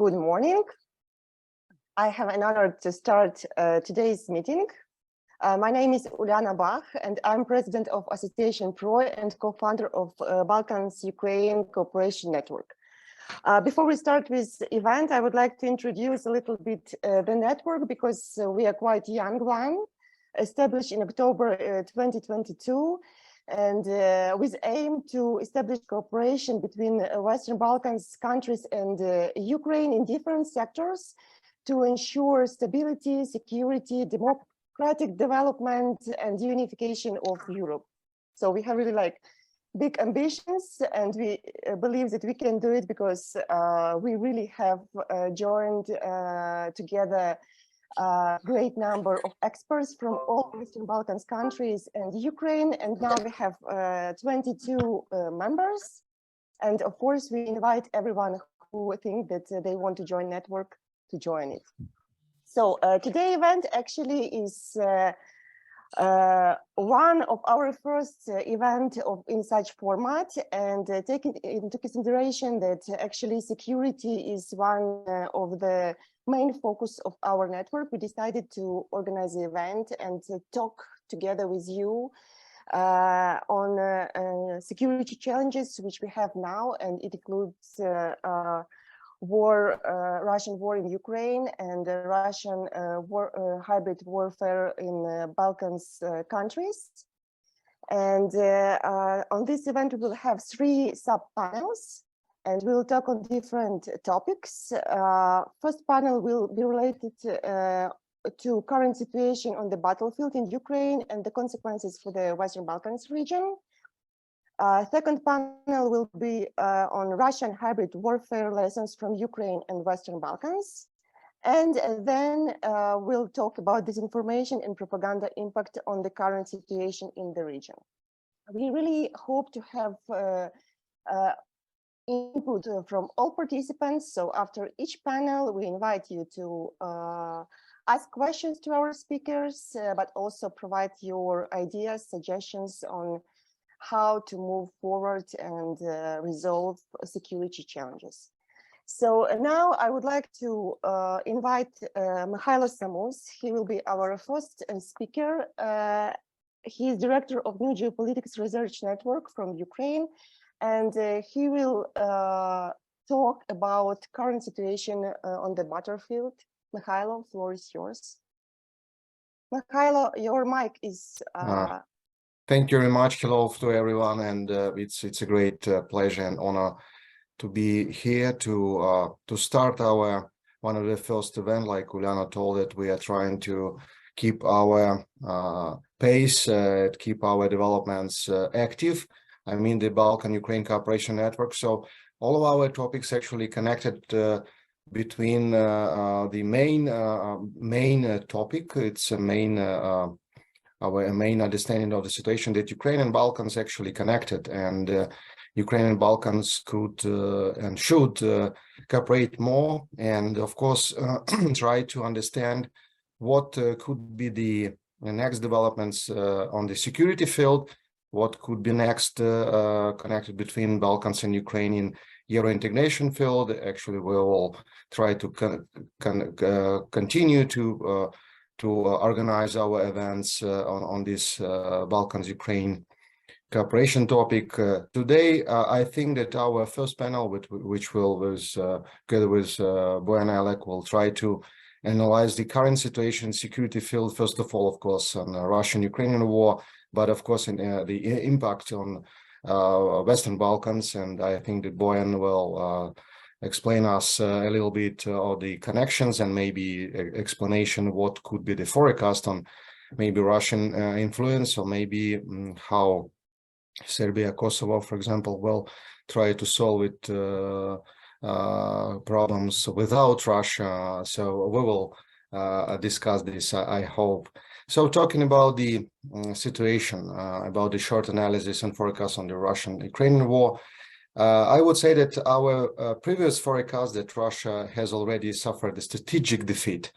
Good morning. I have an honor to start today's meeting. My name is Uliana Bach, and I'm president of Association PRO and co-founder of Balkans-Ukraine Cooperation Network. Before we start with the event, I would like to introduce a little bit the network, because we are quite young one, established in October 2022, and with aim to establish cooperation between Western Balkans countries and Ukraine in different sectors to ensure stability, security, democratic development, and unification of Europe. So we have really big ambitions, and we believe that we can do it because we really have joined together a great number of experts from all Western Balkans countries and Ukraine, and now we have 22 members. And of course, we invite everyone who think that they want to join network to join it. So today's event actually is one of our first event in such format, and taking into consideration that actually security is one of the main focus of our network, we decided to organize the event and to talk together with you on security challenges which we have now, and it includes Russian war in Ukraine and Russian hybrid warfare in Balkans countries. And on this event, we will have 3 sub-panels, and we will talk on different topics. First panel will be related to current situation on the battlefield in Ukraine and the consequences for the Western Balkans region. Second panel will be on Russian hybrid warfare lessons from Ukraine and Western Balkans. And then we'll talk about disinformation and propaganda impact on the current situation in the region. We really hope to have input from all participants. So after each panel, we invite you to ask questions to our speakers, but also provide your ideas, suggestions on how to move forward and resolve security challenges. So now I would like to invite Mikhailo Samus. He will be our first speaker. He is director of New Geopolitics Research Network from Ukraine, and he will talk about current situation on the battlefield. Mikhailo, floor is yours. Mikhailo, your mic is Thank you very much. Hello to everyone, and it's a great pleasure and honor to be here to start our one of the first event. Like Uliana told it, we are trying to keep our pace, keep our developments active. I mean the Balkan-Ukraine Cooperation Network. So all of our topics actually connected between the main topic. It's a our main understanding of the situation that Ukraine and Balkans actually connected, and Ukraine and Balkans could and should cooperate more, and of course try to understand what could be the next developments on the security field, what could be next connected between Balkans and Ukraine in Euro integration field. Actually, we will try to continue to organize our events on this Balkans-Ukraine cooperation topic. Today, I think that our first panel, which will together with Boyan and Alec, will try to analyze the current situation, security field, first of all, of course, on the Russian-Ukrainian war, but of course, in the impact on Western Balkans. And I think that Boyan will explain us a little bit of the connections and maybe explanation what could be the forecast on maybe Russian influence, or maybe how Serbia, Kosovo, for example, will try to solve it problems without Russia. So we will discuss this, I hope. So talking about the situation, about the short analysis and forecast on the Russian-Ukrainian war, I would say that our previous forecast that Russia has already suffered a strategic defeat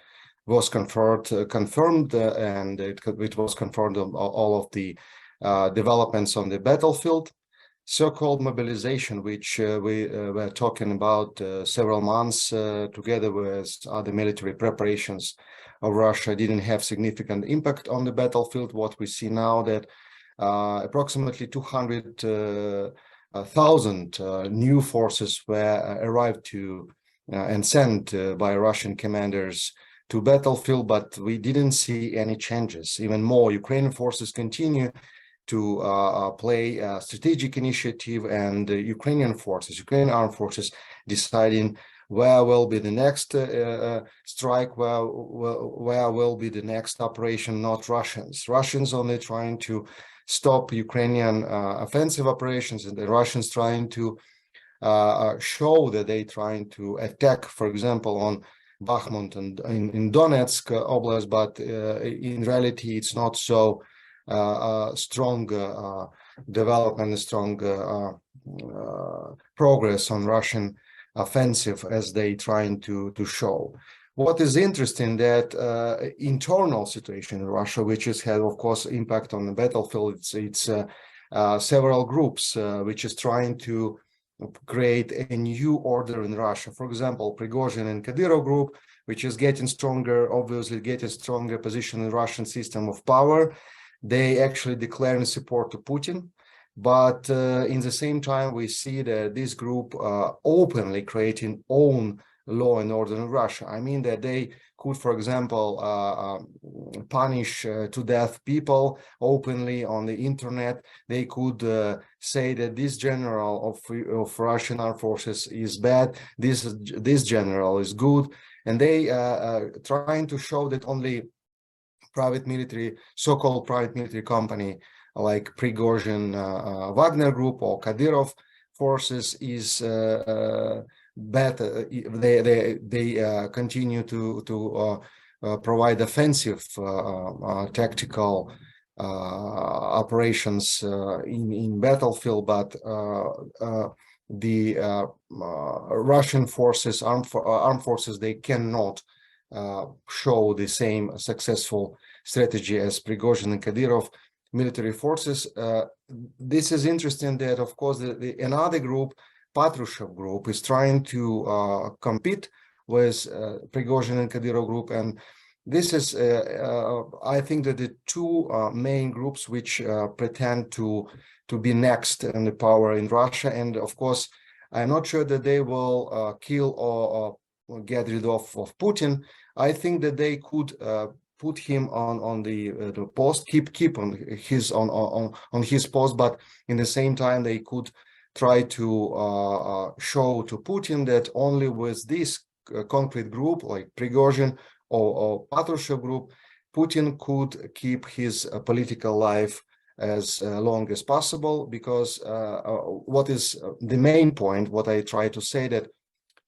was confirmed, and it was confirmed on all of the developments on the battlefield. so-called mobilization, which we were talking about several months together with other military preparations of Russia, didn't have significant impact on the battlefield. What we see now that approximately 200,000 new forces were arrived to and sent by Russian commanders to battlefield, but we didn't see any changes. Even more, Ukrainian forces continue to play a strategic initiative, and Ukrainian armed forces deciding where will be the next strike, where will be the next operation, not Russians. Russians only trying to stop Ukrainian offensive operations, and the Russians trying to show that they trying to attack, for example, on Bakhmut and in Donetsk Oblast, but in reality, it's not so strong development, strong progress on Russian offensive as they trying to show. What is interesting that internal situation in Russia, which has had, of course, impact on the battlefield, it's several groups which is trying to create a new order in Russia. For example, Prigozhin and Kadyrov group, which is getting stronger, obviously getting stronger position in the Russian system of power. They actually declaring support to Putin. But in the same time, we see that this group openly creating own law and order in Russia. I mean that they could, for example, punish to death people openly on the internet. They could say that this general of Russian armed forces is bad, this general is good, and they trying to show that only private military, so-called private military company like Prigozhin Wagner Group or Kadyrov forces is better. They continue to provide offensive tactical operations in battlefield, but the Russian forces, armed forces, they cannot show the same successful strategy as Prigozhin and Kadyrov military forces. This is interesting that, of course, another group, Patrushev group, is trying to compete with Prigozhin and Kadyrov group, and this is, I think, that the two main groups which pretend to be next in the power in Russia. And of course, I'm not sure that they will kill or get rid of Putin. I think that they could put him on the post, keep on his post, but in the same time they could try to show to Putin that only with this concrete group like Prigozhin or Patrushev group, Putin could keep his political life as long as possible. Because what is the main point, what I try to say, that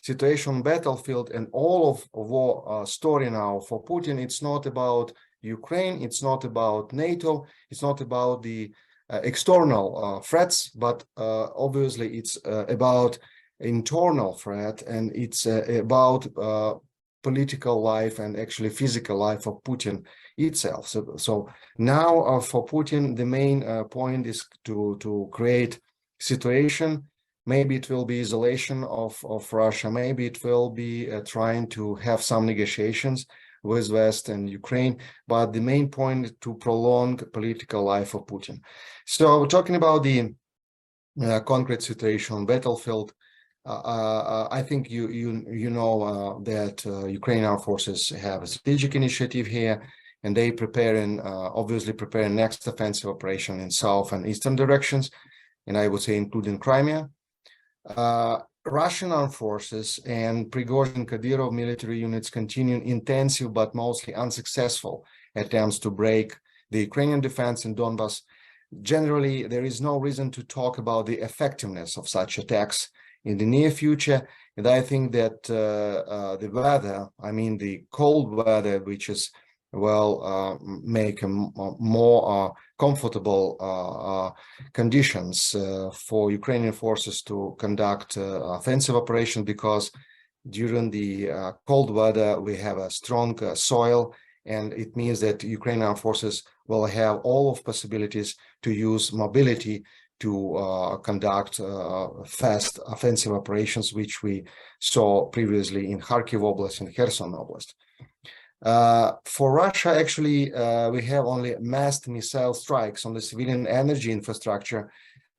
situation battlefield and all of war story now for Putin, it's not about Ukraine, it's not about NATO, it's not about the external threats, but obviously it's about internal threat, and it's about political life and actually physical life of Putin itself. So now for Putin, the main point is to create situation. Maybe it will be isolation of Russia. Maybe it will be trying to have some negotiations with West and Ukraine. But the main point is to prolong political life of Putin. So talking about the concrete situation on battlefield, I think you know that Ukrainian armed forces have a strategic initiative here, and they obviously preparing next offensive operation in south and eastern directions, and I would say including Crimea. Russian armed forces and Prigozhin Kadyrov military units continue intensive but mostly unsuccessful attempts to break the Ukrainian defense in Donbas. Generally, there is no reason to talk about the effectiveness of such attacks in the near future. And I think that the weather, I mean the cold weather, which is make more comfortable conditions for Ukrainian forces to conduct offensive operations, because during the cold weather we have a strong soil, and it means that Ukrainian forces will have all of possibilities to use mobility to conduct fast offensive operations, which we saw previously in Kharkiv Oblast and Kherson Oblast. For Russia, actually, we have only massed missile strikes on the civilian energy infrastructure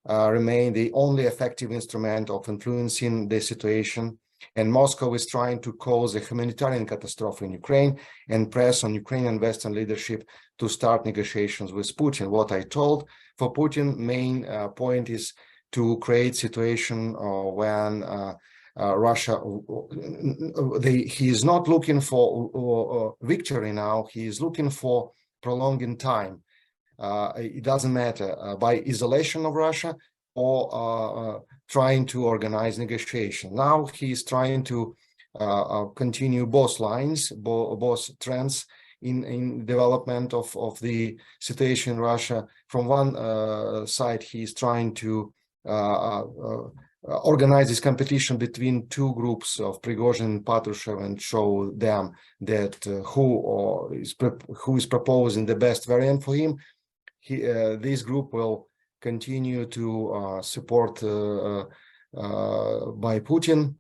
remain the only effective instrument of influencing the situation. And Moscow is trying to cause a humanitarian catastrophe in Ukraine and press on Ukraine and Western leadership to start negotiations with Putin. What I told for Putin, main point is to create situation when Russia, he is not looking for victory now, he is looking for prolonging time. It doesn't matter by isolation of Russia or trying to organize negotiation. Now he is trying to continue both lines, both trends in development of the situation in Russia. From one side, he is trying to organize this competition between two groups of Prigozhin and Patrushev and show them that who is proposing the best variant for him. This group will continue to support by Putin.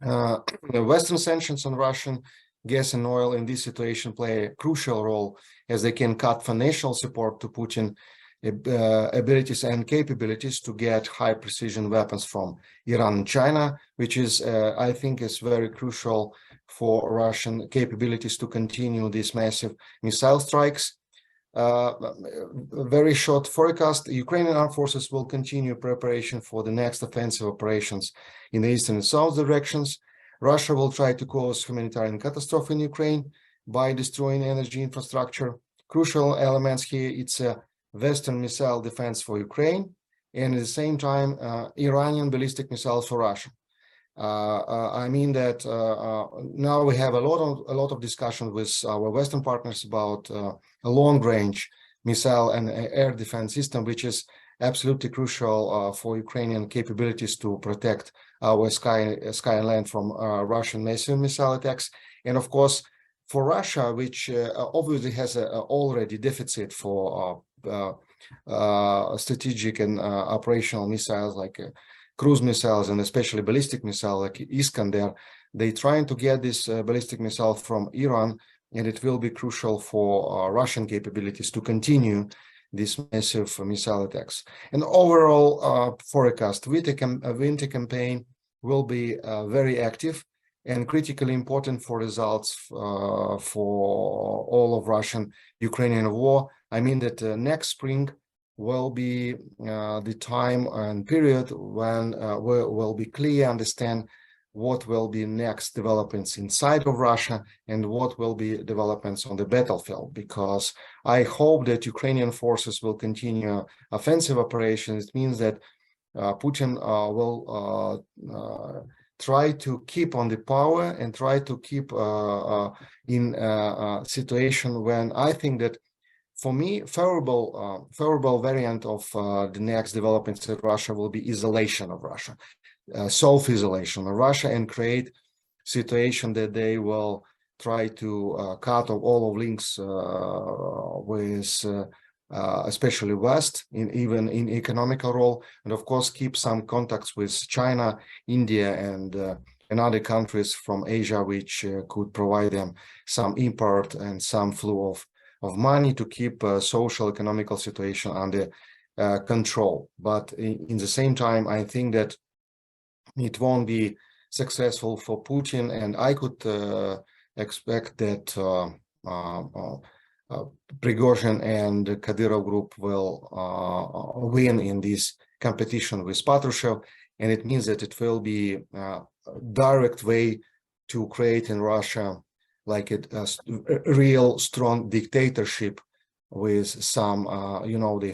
The Western sanctions on Russian gas and oil in this situation play a crucial role, as they can cut financial support to Putin abilities and capabilities to get high precision weapons from Iran and China, which is, I think, is very crucial for Russian capabilities to continue these massive missile strikes. Very short forecast: Ukrainian armed forces will continue preparation for the next offensive operations in the eastern and south directions. Russia will try to cause humanitarian catastrophe in Ukraine by destroying energy infrastructure. Crucial elements here, it's a Western missile defense for Ukraine, and at the same time, Iranian ballistic missiles for Russia. I mean that now we have a lot of discussion with our Western partners about a long-range missile and air defense system, which is absolutely crucial for Ukrainian capabilities to protect our sky and land from Russian massive missile attacks. And of course, for Russia, which obviously has already deficit for strategic and operational missiles like cruise missiles and especially ballistic missile like Iskander, they trying to get this ballistic missile from Iran, and it will be crucial for Russian capabilities to continue these massive missile attacks. And overall forecast, winter campaign will be very active and critically important for results for all of Russian-Ukrainian war. I mean that next spring will be the time and period when we'll be clear, understand what will be next developments inside of Russia and what will be developments on the battlefield, because I hope that Ukrainian forces will continue offensive operations. It means that Putin will try to keep on the power and try to keep in a situation when I think that, for me, favorable variant of the next developments in Russia will be isolation of Russia, self-isolation of Russia, and create situation that they will try to cut off all of links with especially West, even in economical role, and of course keep some contacts with China, India, and other countries from Asia, which could provide them some import and some flow of money to keep social economical situation under control. But in the same time, I think that it won't be successful for Putin, and I could expect that Prigozhin and the Kadyrov group will win in this competition with Patrushev, and it means that it will be a direct way to create in Russia like a real strong dictatorship with some, the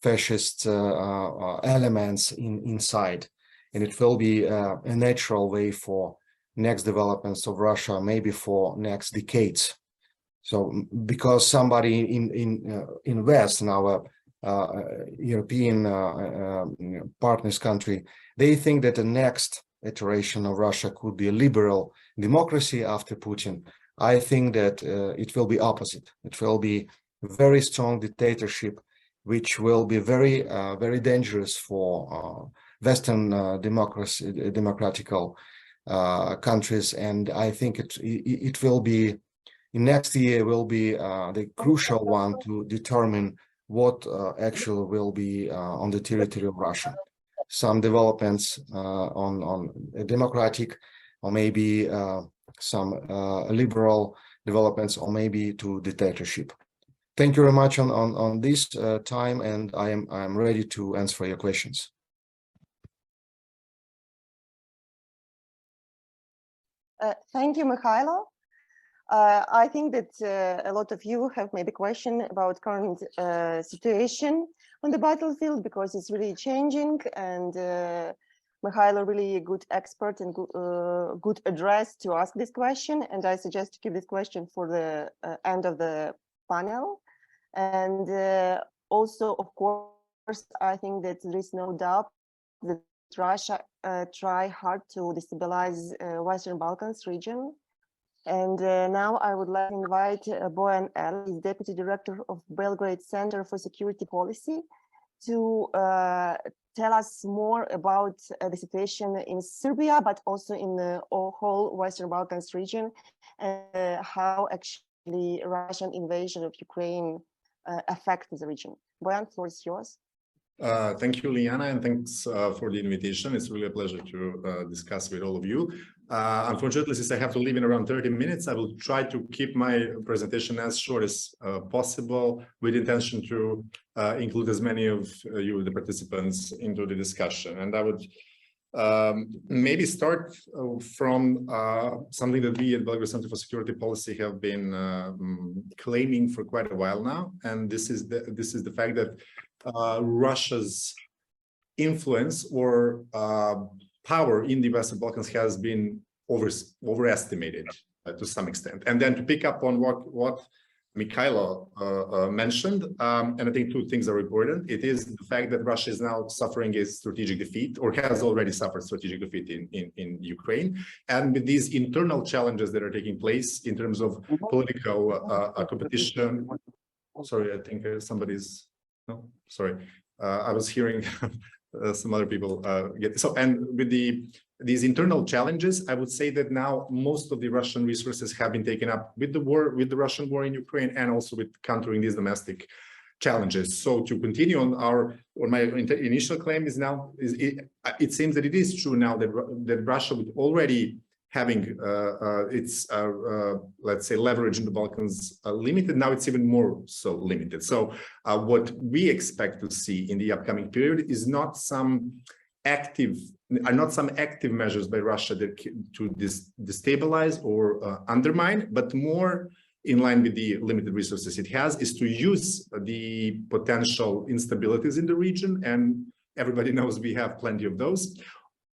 fascist elements inside, and it will be a natural way for next developments of Russia, maybe for next decades. So, because somebody in West, in our European partners country, they think that the next iteration of Russia could be a liberal democracy after Putin. I think that it will be opposite. It will be very strong dictatorship which will be very, very dangerous for Western democratical countries. And I think it will be, in next year, will be the crucial one to determine what actually will be on the territory of Russia. Some developments on a democratic, or maybe some liberal developments, or maybe to dictatorship. Thank you very much on this time, and I'm ready to answer your questions. Thank you, Mikhailo. I think that a lot of you have maybe question about current situation on the battlefield, because it's really changing, and Mikhailo really a good expert and good address to ask this question. And I suggest to keep this question for the end of the panel. And also, of course, I think that there is no doubt that Russia try hard to destabilize Western Balkans region. And now I would like to invite Bojan Erlić, Deputy Director of Belgrade Center for Security Policy, to tell us more about the situation in Serbia, but also in the whole Western Balkans region, and how actually Russian invasion of Ukraine affects the region. Bojan, the floor is yours. Thank you, Liana, and thanks for the invitation. It's really a pleasure to discuss with all of you. Unfortunately, since I have to leave in around 30 minutes, I will try to keep my presentation as short as possible, with intention to include as many of you, the participants, into the discussion. And I would maybe start from something that we at Belgrade Center for Security Policy have been claiming for quite a while now, and this is the fact that Russia's influence or power in the Western Balkans has been overestimated to some extent. And then to pick up on what Mikhailo mentioned, and I think two things are important. It is the fact that Russia is now suffering a strategic defeat, or has already suffered strategic defeat in Ukraine. And with these internal challenges that are taking place in terms of political competition. Sorry, I think somebody's... No, sorry. I was hearing some other people get so. And with these internal challenges, I would say that now most of the Russian resources have been taken up with the war, with the Russian war in Ukraine, and also with countering these domestic challenges. So to continue on my initial claim is now it seems that it is true now that Russia would already having its let's say leverage in the Balkans limited. Now it's even more so limited. So what we expect to see in the upcoming period is not some active measures by Russia that to destabilize or undermine, but more in line with the limited resources it has, is to use the potential instabilities in the region, and everybody knows we have plenty of those.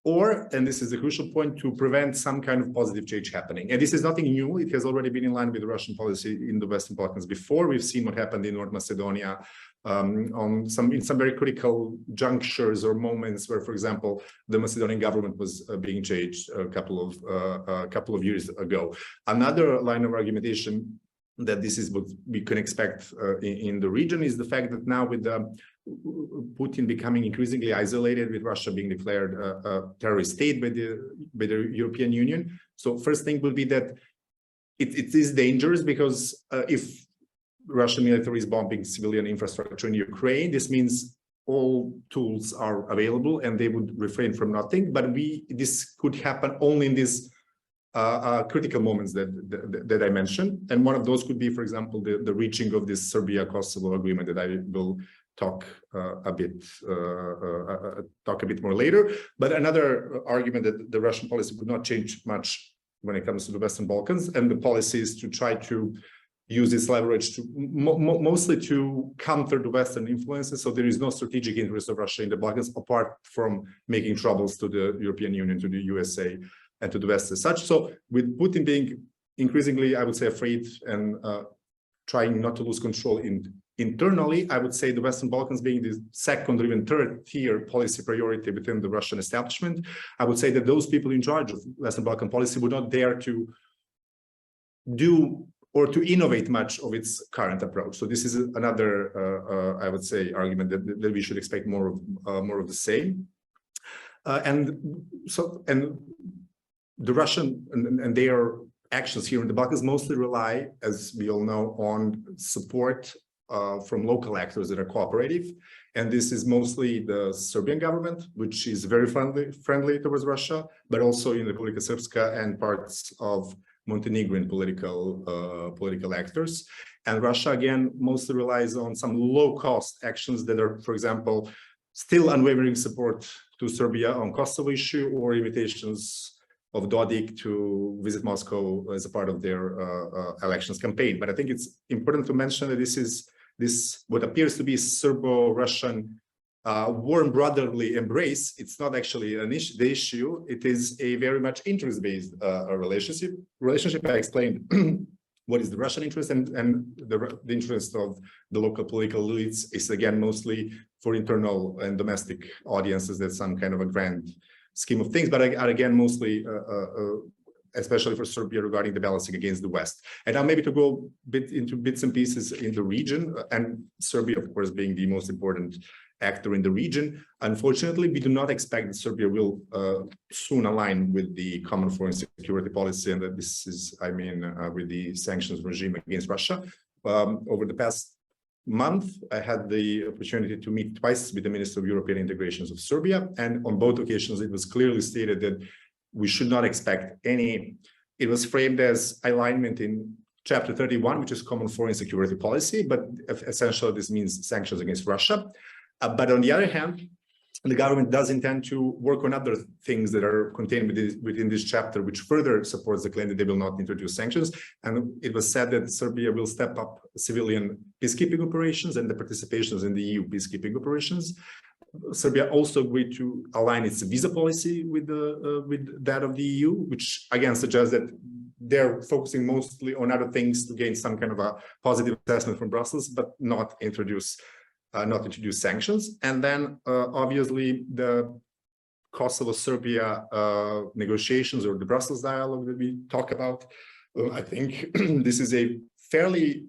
Or, and this is a crucial point, to prevent some kind of positive change happening. And this is nothing new. It has already been in line with the Russian policy in the Western Balkans before. We've seen what happened in North Macedonia in some very critical junctures or moments where, for example, the Macedonian government was being changed a couple of years ago. Another line of argumentation that this is what we can expect in the region is the fact that now, with Putin becoming increasingly isolated, with Russia being declared a terrorist state by the European Union. So first thing will be that it is dangerous, because if Russian military is bombing civilian infrastructure in Ukraine, this means all tools are available and they would refrain from nothing. But this could happen only in these critical moments that I mentioned. And one of those could be, for example, the reaching of this Serbia-Kosovo agreement that I will talk a bit more later. But another argument that the Russian policy would not change much when it comes to the Western Balkans, and the policy is to try to use this leverage to mostly to counter the Western influences. So there is no strategic interest of Russia in the Balkans apart from making troubles to the European Union, to the USA, and to the West as such. So with Putin being increasingly, I would say, afraid and trying not to lose control internally, I would say the Western Balkans being the second or even third tier policy priority within the Russian establishment, I would say that those people in charge of Western Balkan policy would not dare to do or to innovate much of its current approach. So this is another, I would say, argument that we should expect more of the same. And the Russian and their actions here in the Balkans mostly rely, as we all know, on support from local actors that are cooperative. And this is mostly the Serbian government, which is very friendly towards Russia, but also in Republika Srpska and parts of Montenegrin political actors. And Russia, again, mostly relies on some low-cost actions that are, for example, still unwavering support to Serbia on Kosovo issue, or invitations of Dodik to visit Moscow as a part of their elections campaign. But I think it's important to mention that this what appears to be Serbo-Russian warm brotherly embrace. It's not actually the issue. It is a very much interest-based relationship. I explained what is the Russian interest, and the interest of the local political elites is again mostly for internal and domestic audiences. That's some kind of a grand scheme of things, but again mostly especially for Serbia regarding the balancing against the West. And now maybe to go into bits and pieces in the region, and Serbia of course being the most important actor in the region. Unfortunately, we do not expect that Serbia will soon align with the common foreign security policy, and that this is, I mean, with the sanctions regime against Russia. Over the past month, I had the opportunity to meet twice with the Minister of European Integrations of Serbia, and on both occasions it was clearly stated that we should not expect any. It was framed as alignment in Chapter 31, which is common foreign security policy, but essentially this means sanctions against Russia. But on the other hand, the government does intend to work on other things that are contained within this chapter, which further supports the claim that they will not introduce sanctions. And it was said that Serbia will step up civilian peacekeeping operations and the participations in the EU peacekeeping operations. Serbia also agreed to align its visa policy with that of the EU, which again suggests that they're focusing mostly on other things to gain some kind of a positive assessment from Brussels, but not introduce sanctions. And then obviously the Kosovo-Serbia negotiations, or the Brussels dialogue that we talk about. I think this is a fairly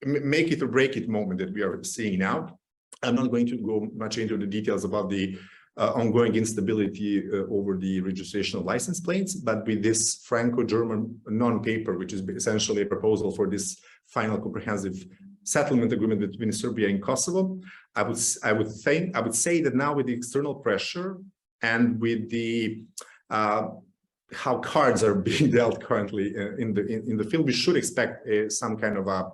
make it or break it moment that we are seeing now. I'm not going to go much into the details about the ongoing instability over the registration of license plates, but with this Franco-German non-paper, which is essentially a proposal for this final comprehensive settlement agreement between Serbia and Kosovo, I would say that now with the external pressure and with the how cards are being dealt currently in the field, we should expect some kind of a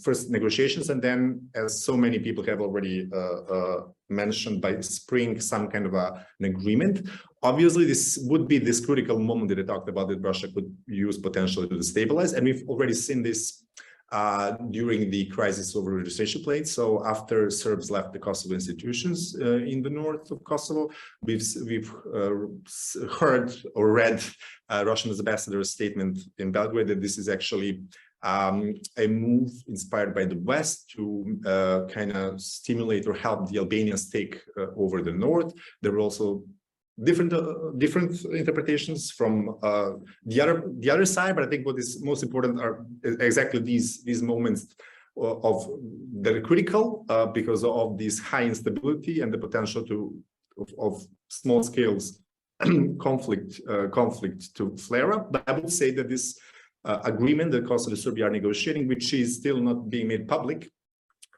first negotiations, and then, as so many people have already mentioned, by spring some kind of an agreement. Obviously, this would be this critical moment that I talked about that Russia could use potentially to destabilize, and we've already seen this during the crisis over registration plates. So after Serbs left the Kosovo institutions in the north of Kosovo, we've heard or read Russian ambassador's statement in Belgrade that this is actually a move inspired by the West to kind of stimulate or help the Albanians take over the north. There were also different interpretations from the other side, but I think what is most important are exactly these moments of that are critical because of this high instability and the potential of small scales conflict to flare up. But I would say that this agreement that Kosovo and Serbia are negotiating, which is still not being made public,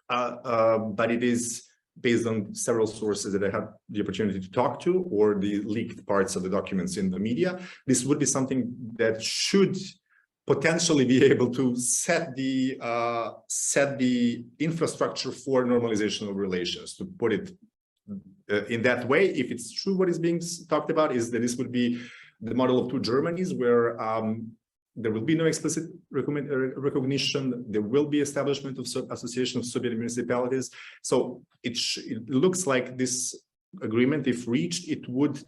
but it is based on several sources that I had the opportunity to talk to, or the leaked parts of the documents in the media. This would be something that should potentially be able to set the infrastructure for normalization of relations. To put it in that way, if it's true, what is being talked about is that this would be the model of two Germanys, where there will be no explicit recognition. There will be establishment of association of Serbian municipalities. So it looks like this agreement, if reached, it would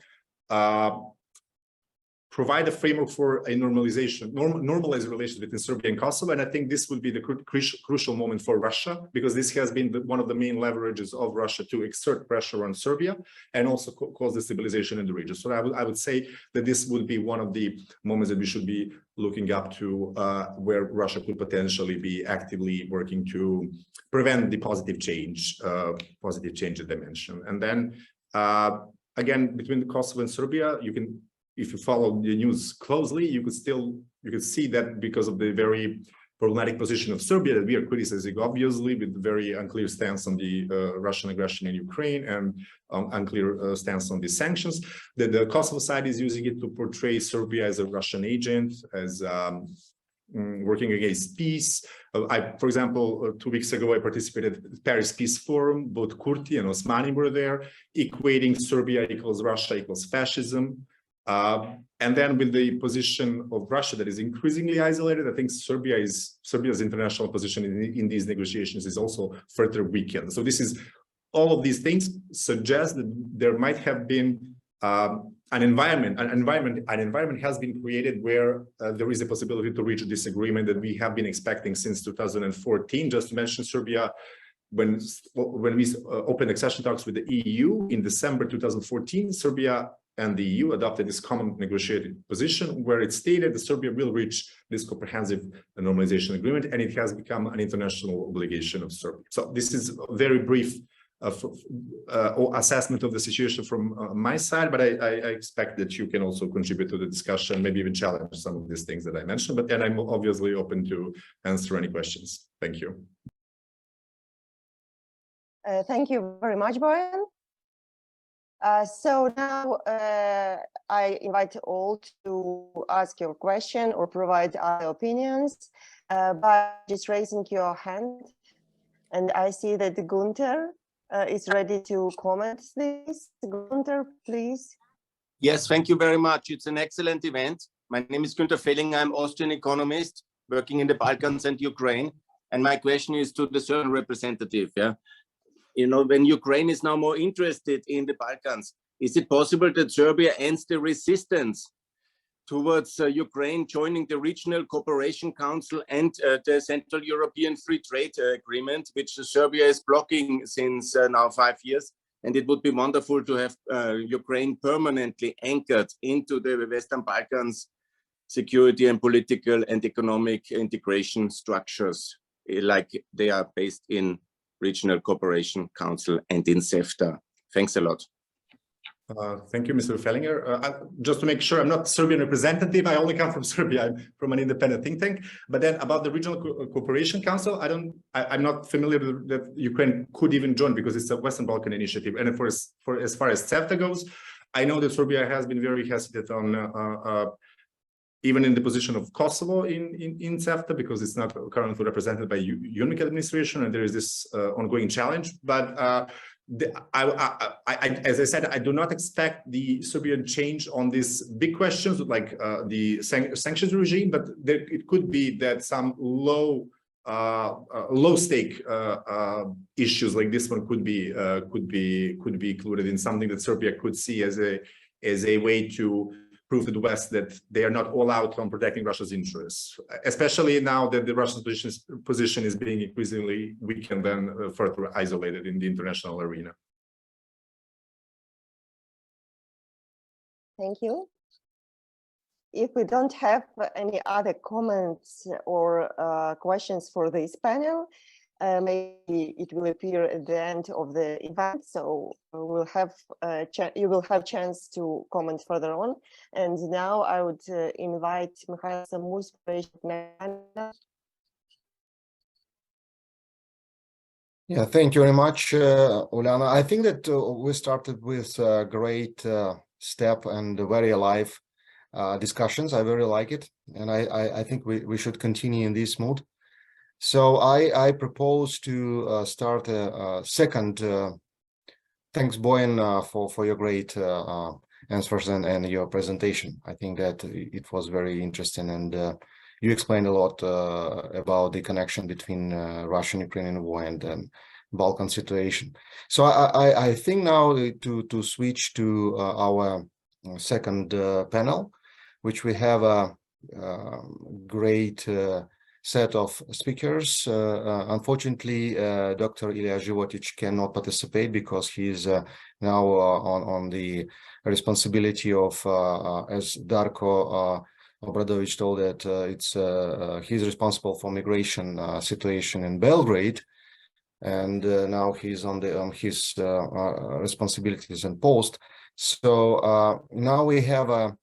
provide a framework for a normalized relations between Serbia and Kosovo. And I think this will be the crucial moment for Russia, because this has been one of the main leverages of Russia to exert pressure on Serbia and also cause destabilization in the region. So I would say that this would be one of the moments that we should be looking up to, where Russia could potentially be actively working to prevent the positive change that I mentioned. And then again, between the Kosovo and Serbia, if you follow the news closely, you could see that because of the very problematic position of Serbia that we are criticizing, obviously, with very unclear stance on the Russian aggression in Ukraine and unclear stance on the sanctions, that the Kosovo side is using it to portray Serbia as a Russian agent, as working against peace. For example, 2 weeks ago, I participated in the Paris Peace Forum. Both Kurti and Osmani were there, equating Serbia equals Russia equals fascism. And then with the position of Russia that is increasingly isolated, I think Serbia's international position in these negotiations is also further weakened. So all of these things suggest that there might have been an environment has been created where there is a possibility to reach a disagreement that we have been expecting since 2014. Just to mention, Serbia, when we opened accession talks with the EU in December 2014, Serbia and the EU adopted this common negotiated position where it stated that Serbia will reach this comprehensive normalization agreement, and it has become an international obligation of Serbia. So this is a very brief assessment of the situation from my side, but I expect that you can also contribute to the discussion, maybe even challenge some of these things that I mentioned, but then I'm obviously open to answer any questions. Thank you. Thank you very much, Brian. So now I invite all to ask your question or provide other opinions by just raising your hand. And I see that Gunther is ready to comment this. Gunther, please. Yes, thank you very much. It's an excellent event. My name is Günther Fellinger. I'm Austrian economist working in the Balkans and Ukraine. And my question is to the Serbian representative. Yeah, you know, when Ukraine is now more interested in the Balkans, is it possible that Serbia ends the resistance towards Ukraine joining the Regional Cooperation Council and the Central European Free Trade Agreement, which Serbia is blocking since now 5 years? And it would be wonderful to have Ukraine permanently anchored into the Western Balkans security and political and economic integration structures, like they are based in Regional Cooperation Council and in CEFTA. Thanks a lot. Thank you, Mr. Fellinger. Just to make sure, I'm not Serbian representative. I only come from Serbia. I'm from an independent think tank. But then about the Regional Cooperation Council, I'm not familiar with that Ukraine could even join because it's a Western Balkan initiative. And as far as CEFTA goes, I know that Serbia has been very hesitant on even in the position of Kosovo in CEFTA, because it's not currently represented by UNIC administration, and there is this ongoing challenge. But as I said, I do not expect the Serbian change on these big questions like the sanctions regime, but it could be that some low stake issues like this one could be included in something that Serbia could see as a way to prove to the West that they are not all out on protecting Russia's interests, especially now that the Russian position is being increasingly weakened and further isolated in the international arena. Thank you. If we don't have any other comments or questions for this panel, maybe it will appear at the end of the event, so we'll have you will have chance to comment further on. And now I would invite Mikhail Samus. Yeah, thank you very much, Uliana. I think that we started with a great step and very alive discussions. I very like it, and I think we should continue in this mood. So I propose to start a second. Thanks, Boyan, for your great answers and your presentation. I think that it was very interesting, and you explained a lot about the connection between Russian-Ukrainian war and Balkan situation. So I think now to switch to our second panel. which we have a great set of speakers. Unfortunately, Dr. Ilya Životić cannot participate because he's now on the responsibility of, as Darko Obradović told that he's responsible for migration situation in Belgrade, and now he's on his responsibilities and post. So now we have a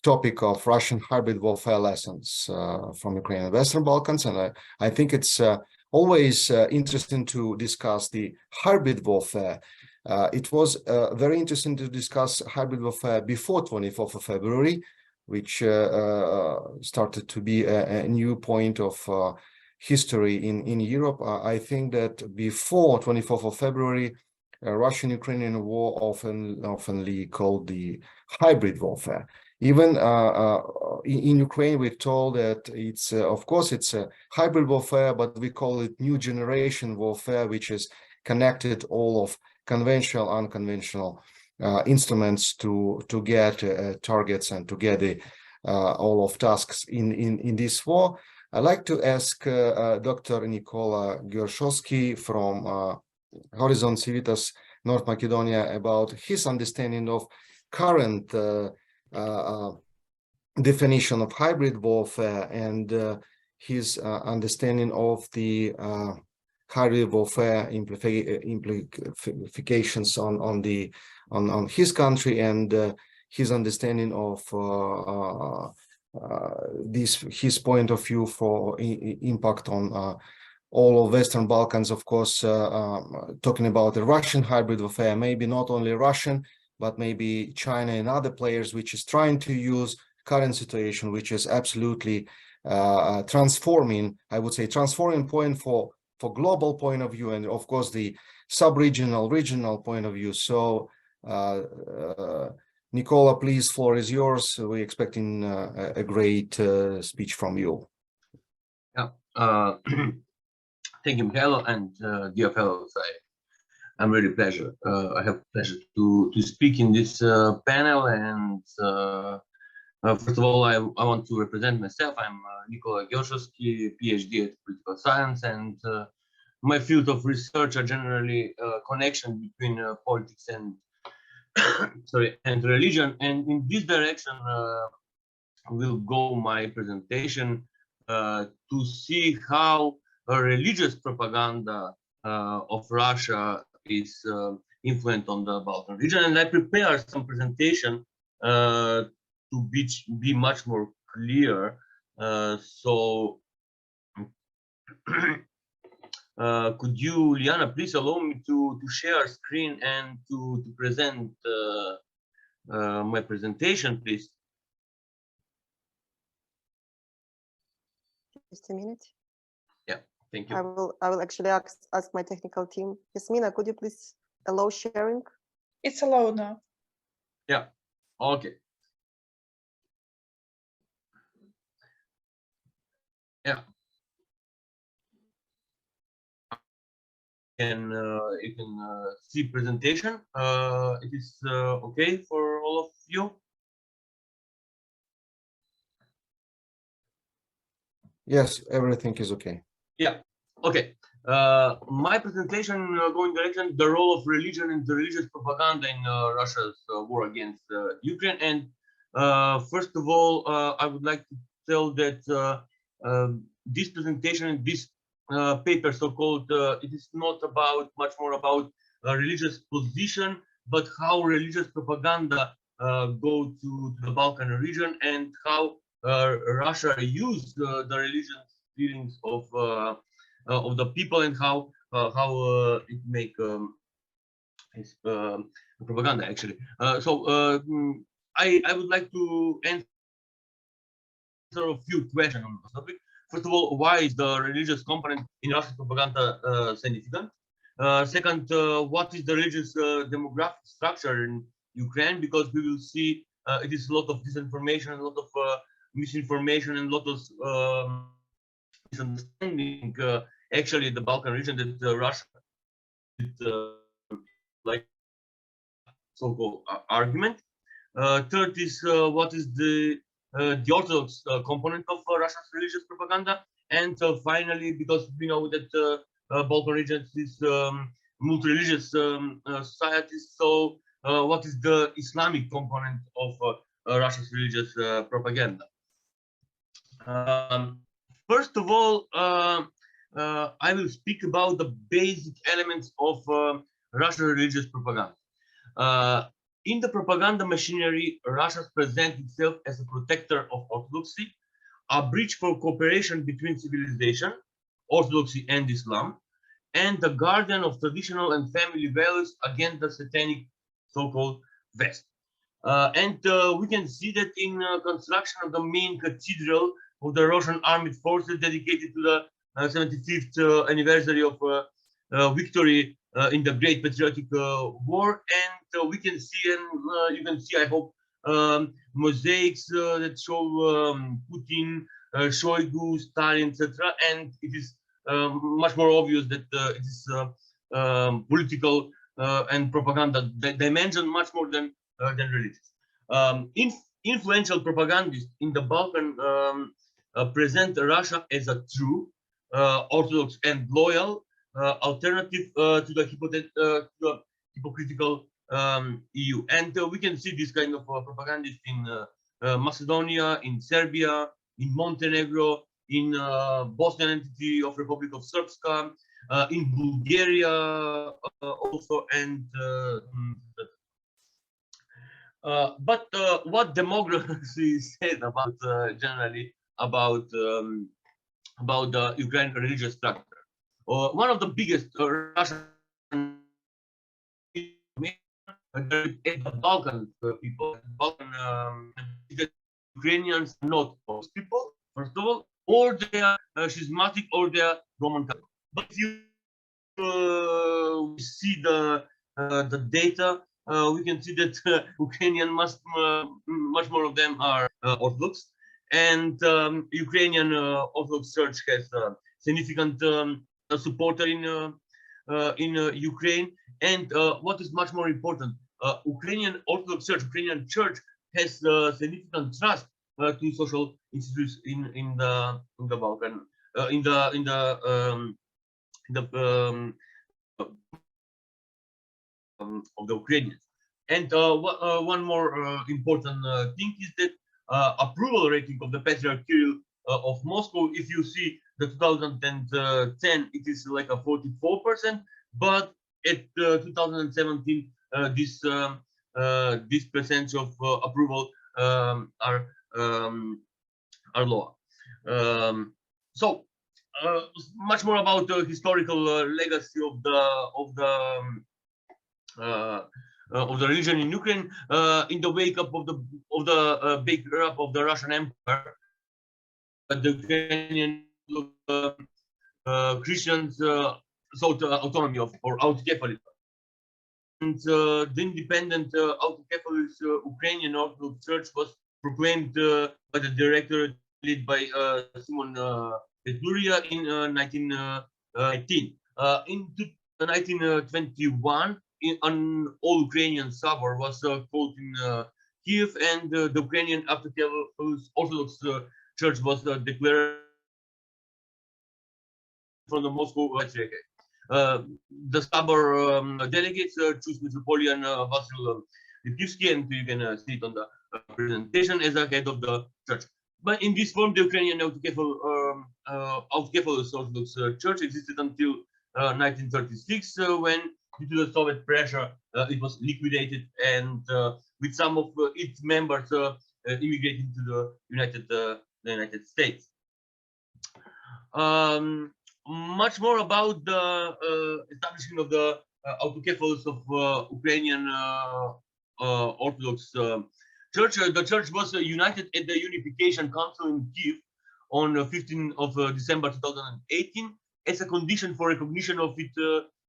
topic of Russian hybrid warfare lessons from Ukraine and Western Balkans, and I think it's always interesting to discuss the hybrid warfare. It was very interesting to discuss hybrid warfare before 24th of February, which started to be a new point of history in Europe. I think that before 24th of February, Russian-Ukrainian war oftenly called the hybrid warfare. Even in Ukraine, we're told that it's, of course, it's a hybrid warfare, but we call it new generation warfare, which is connected all of conventional, unconventional instruments to get targets and to get the all of tasks in this war. I'd like to ask Dr. Nikola Gershovsky from Horizon Civitas North Macedonia about his understanding of current definition of hybrid warfare and his understanding of the hybrid warfare implications on his country and his understanding of his point of view for impact on all of Western Balkans. Of course, talking about the Russian hybrid warfare, maybe not only Russian, but maybe China and other players, which is trying to use current situation, which is absolutely transforming, I would say, transforming point for global point of view, and of course the sub-regional, regional point of view. So Nikola, please, floor is yours. We're expecting a great speech from you. Yeah, thank you, Mihailo, and dear fellows, I'm really pleasure. I have pleasure to speak in this panel, and first of all, I want to represent myself. I'm Nikola Gershovsky, PhD at political science, and my field of research are generally connection between politics and and religion. And in this direction will go my presentation to see how a religious propaganda of Russia is influenced on the Balkan region. And I prepared some presentation to be much more clear. So could you, Liana, please allow me to share screen and to present my presentation, please? Just a minute. Yeah, thank you. I will actually ask my technical team. Yasmina, could you please allow sharing? It's allowed now. Yeah, okay. Yeah. And you can see presentation. It is okay for all of you? Yes, everything is okay. Yeah, okay. My presentation going direction, the role of religion and the religious propaganda in Russia's war against Ukraine. And first of all, I would like to tell that this presentation, this paper, so-called, it is not about much more about religious position, but how religious propaganda go to the Balkan region and how Russia used the religious feelings of the people and how it make propaganda actually. I would like to answer a few questions on this topic. First of all, why is the religious component in Russian propaganda significant? Second, what is the religious demographic structure in Ukraine? Because we will see it is a lot of disinformation, a lot of misinformation, and a lot of misunderstanding. Actually, the Balkan region that Russia like so-called argument. Third is what is the Orthodox component of Russia's religious propaganda. And finally, because we know that Balkan region is multi-religious societies, so what is the Islamic component of Russia's religious propaganda? First of all, I will speak about the basic elements of Russian religious propaganda. In the propaganda machinery, Russia presents itself as a protector of orthodoxy, a bridge for cooperation between civilization, orthodoxy and Islam, and the guardian of traditional and family values against the satanic so-called West. We can see that in construction of the main cathedral of the Russian armed forces dedicated to the 75th anniversary of victory in the Great Patriotic War, and we can see, and you can see, I hope, mosaics that show Putin, Shoigu, Stalin, etc. And it is much more obvious that it is political and propaganda dimension much more than religious. Influential propagandists in the Balkan present Russia as a true, orthodox, and loyal alternative to the hypocritical EU. And we can see this kind of propagandists in Macedonia, in Serbia, in Montenegro, in Bosnian entity of Republic of Srpska, in Bulgaria also, and but what demography said about generally about the Ukraine religious structure? One of the biggest Russian the Balkan people, Ukrainians, not most people, first of all, or they are schismatic or they are Roman Catholic. But if you see the data, we can see that Ukrainian much more of them are Orthodox, and Ukrainian Orthodox Church has significant supporter in Ukraine. And what is much more important, Ukrainian Orthodox Church, Ukrainian Church has significant trust to social institutes in the Balkan, of the Ukrainians. And one more important thing is that approval rating of the Patriarch Kirill of Moscow, if you see the 2010, it is like a 44%, but at 2017, this percentage of approval are lower. So much more about the historical legacy of the religion in Ukraine in the wake up of the breakup up of the Russian Empire. The Ukrainian Christians sought autonomy or autocephaly. And the independent autocephalous Ukrainian Orthodox Church was proclaimed by the director led by Simon Petluria in 1919. In 1921, an all-Ukrainian Sabor was called in Kiev, and the Ukrainian Orthodox Church was declared from the Moscow Patriarchate. The Sabor delegates choose Metropolitan Vasil Lipkivsky, and you can see it on the presentation, as a head of the church. But in this form, the Ukrainian Autocephalous Orthodox Church existed until 1936, when, due to the Soviet pressure, it was liquidated, and with some of its members immigrating to the United States. Much more about the establishment of the autocephalous of Ukrainian Orthodox Church. The church was united at the Unification Council in Kiev on 15th of December 2018 as a condition for recognition of it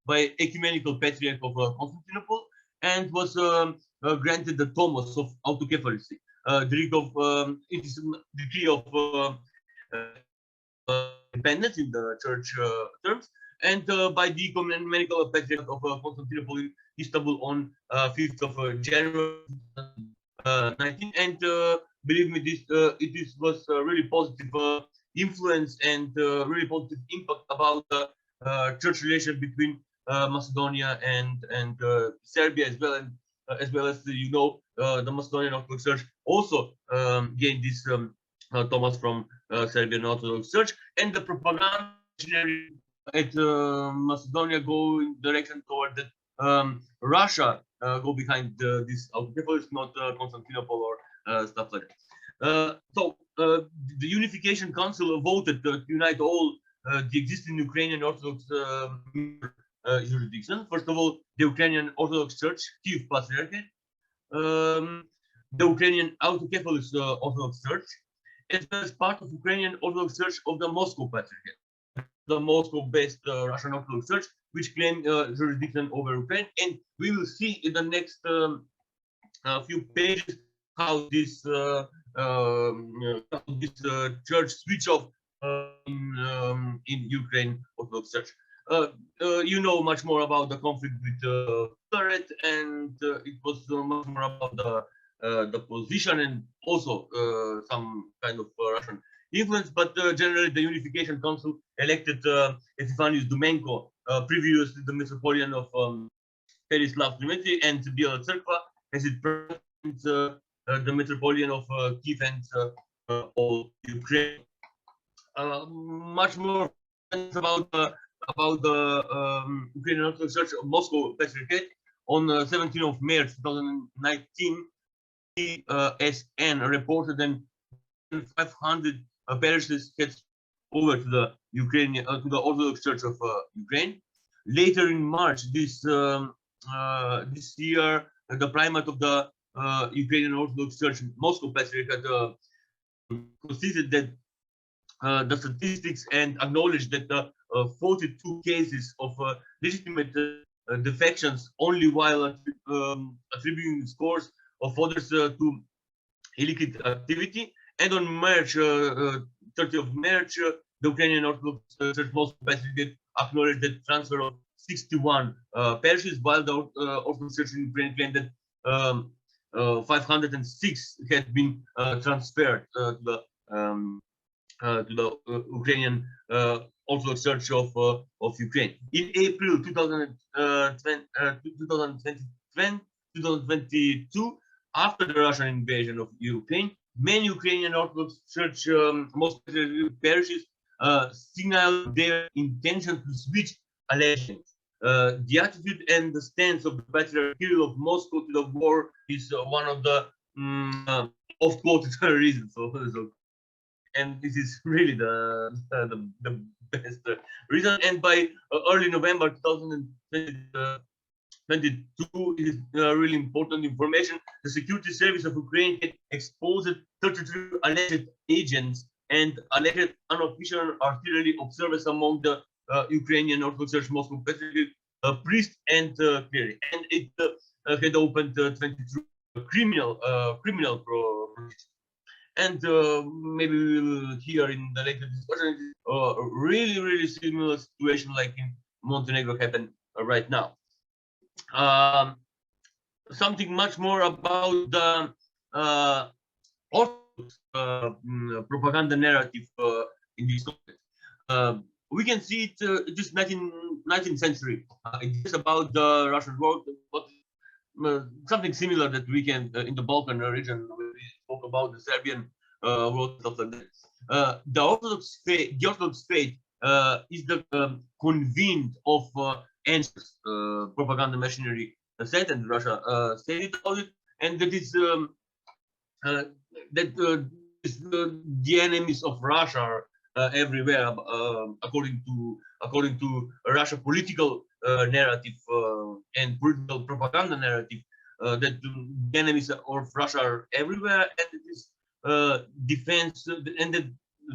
by Ecumenical Patriarch of Constantinople, and was granted the Tomos of autocephalusy, decree of independence in the church terms, and by the Ecumenical Patriarch of Constantinople in Istanbul on 5th of January 19, and believe me, this was a really positive influence and really positive impact about church relation between Macedonia and Serbia as well, and as well as the Macedonian Orthodox Church also gained this Thomas from Serbian Orthodox Church, and the propaganda at Macedonia go in direction toward that Russia go behind this Autocephalus, not Constantinople or stuff like that. So the Unification Council voted to unite all the existing Ukrainian Orthodox jurisdiction. First of all, the Ukrainian Orthodox Church, Kiev Patriarchate, the Ukrainian Autocephalus Orthodox Church, as well as part of Ukrainian Orthodox Church of the Moscow Patriarchate, the Moscow-based Russian Orthodox Church, which claim jurisdiction over Ukraine. And we will see in the next few pages how this church switch off in Ukraine Orthodox Church. You know much more about the conflict with Turret, and it was much more about the position and also some kind of Russian influence. But generally, the Unification Council elected Epifanius Dumenko, previously the Metropolitan of Perislav Dmitry and Biela Tserkva, as it presents the Metropolitan of Kiev and all Ukraine. Much more about the Ukrainian Orthodox Church of Moscow Patriarchate. On 17th of March 2019, SN reported that 500 parishes had over to the Ukrainian to the Orthodox Church of Ukraine. Later in March this year, the primate of the Ukrainian Orthodox Church Moscow Patriarchate considered that the statistics and acknowledged that 42 cases of legitimate defections only while attributing scores of others to illicit activity. And on March 30th of March, the Ukrainian Orthodox Church Moscow Patriarchate acknowledged the transfer of 61 parishes, while the Orthodox Church in Ukraine claimed that 506 had been transferred to the Ukrainian Orthodox Church of Ukraine. In April 2022, after the Russian invasion of Ukraine, many Ukrainian Orthodox Church most parishes signaled their intention to switch allegiance. The attitude and the stance of the Patriarch Kirill of Moscow to the war is one of the oft-quoted reasons. And this is really the best reason. And by early November 2022, it is really important information. The Security Service of Ukraine had exposed 33 alleged agents and alleged unofficial artillery observers among the Ukrainian Orthodox Church Moscow Patriarchate priests and clerics. And it had opened 23 criminal proceedings. And maybe we will hear in the later discussion really similar situation like in Montenegro happened right now. Something much more about the Orthodox propaganda narrative in this context. We can see it just 19th century. It's about the Russian war, but something similar that we can in the Balkan region. We spoke about the Serbian war, stuff like that. The Orthodox faith is the convened of ancient propaganda machinery said, and Russia stated about it, and that is the enemies of Russia are everywhere, according to Russia political narrative and political propaganda narrative, that the enemies of Russia are everywhere, and it is defense, and the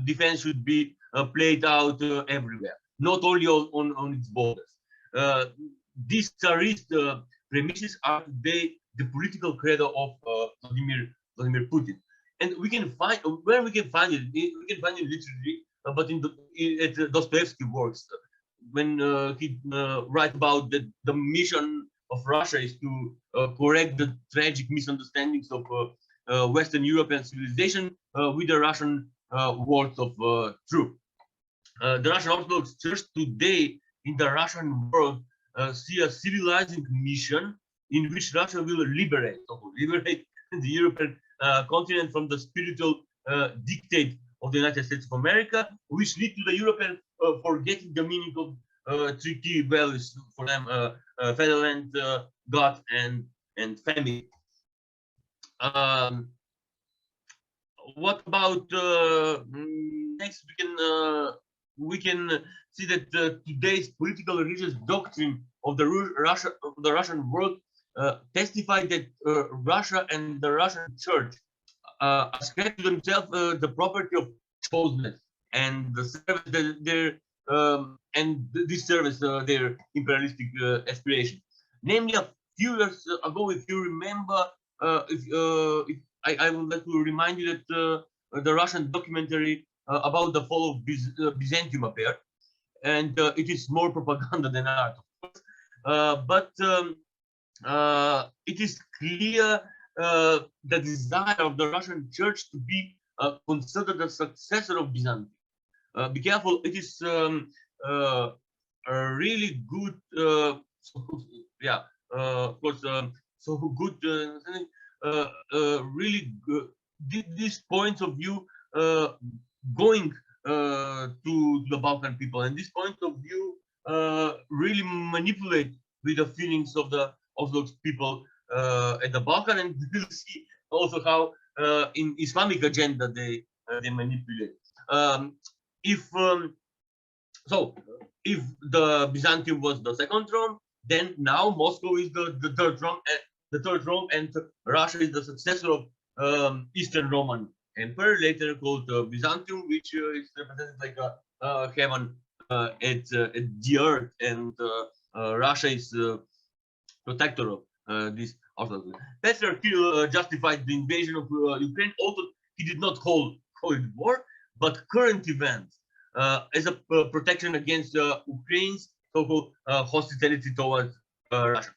defense should be played out everywhere, not only on its borders. These Tsarist premises are today the political credo of Vladimir Putin, and we can find where we can find it. We can find it literally, but in Dostoevsky works when he write about the mission of Russia is to correct the tragic misunderstandings of Western European civilization with the Russian words of truth. The Russian Orthodox Church today in the Russian world see a civilizing mission in which Russia will liberate the European continent from the spiritual dictate of the United States of America, which lead to the European forgetting the meaning of three key values for them: fatherland, God, and family. What about next? We can see that today's political religious doctrine of the Russian world testify that Russia and the Russian Church ascribe to themselves the property of chosenness and the service that this service their imperialistic aspiration. Namely, a few years ago, if you remember, I would like to remind you that the Russian documentary about the fall of Byzantium appeared, and it is more propaganda than art, of course. But it is clear the desire of the Russian Church to be considered a successor of Byzantium. Be careful; it is a really good, of course, so good. Really good. These points of view going to the Balkan people, and this point of view really manipulate with the feelings of the Orthodox people at the Balkan, and we'll see also how in Islamic agenda they manipulate. If the Byzantium was the second Rome, then now Moscow is the third Rome, and Russia is the successor of Eastern Roman Empire, later called Byzantium, which is represented like a heaven at the earth, and Russia is protector of this Orthodox. Petr Kirill justified the invasion of Ukraine, although he did not call it war, but current events as a protection against Ukraine's so-called hostility towards Russia.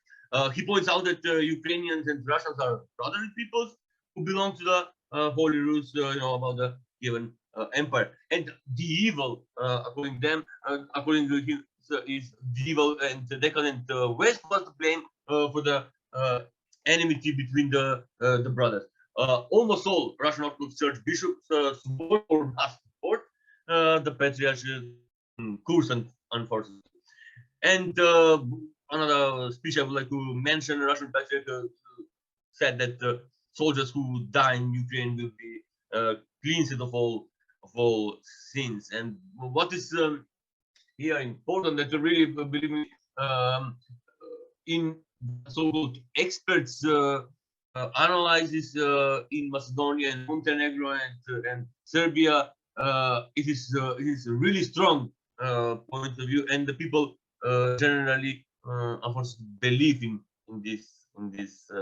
He points out that Ukrainians and Russians are brotherly peoples who belong to the Holy Rus, about the given empire. And the evil, according to them, according to him, is the evil and the decadent West was to blame for the enmity between the brothers. Almost all Russian Orthodox Church bishops support or must support the patriarchal course, unfortunately. And another speech I would like to mention: Russian patriarch said that soldiers who die in Ukraine will be cleansed of all sins. And what is here important that to really believe in so-called experts analysis in Macedonia and Montenegro and Serbia. It is a really strong point of view, and the people generally, of course, believe in this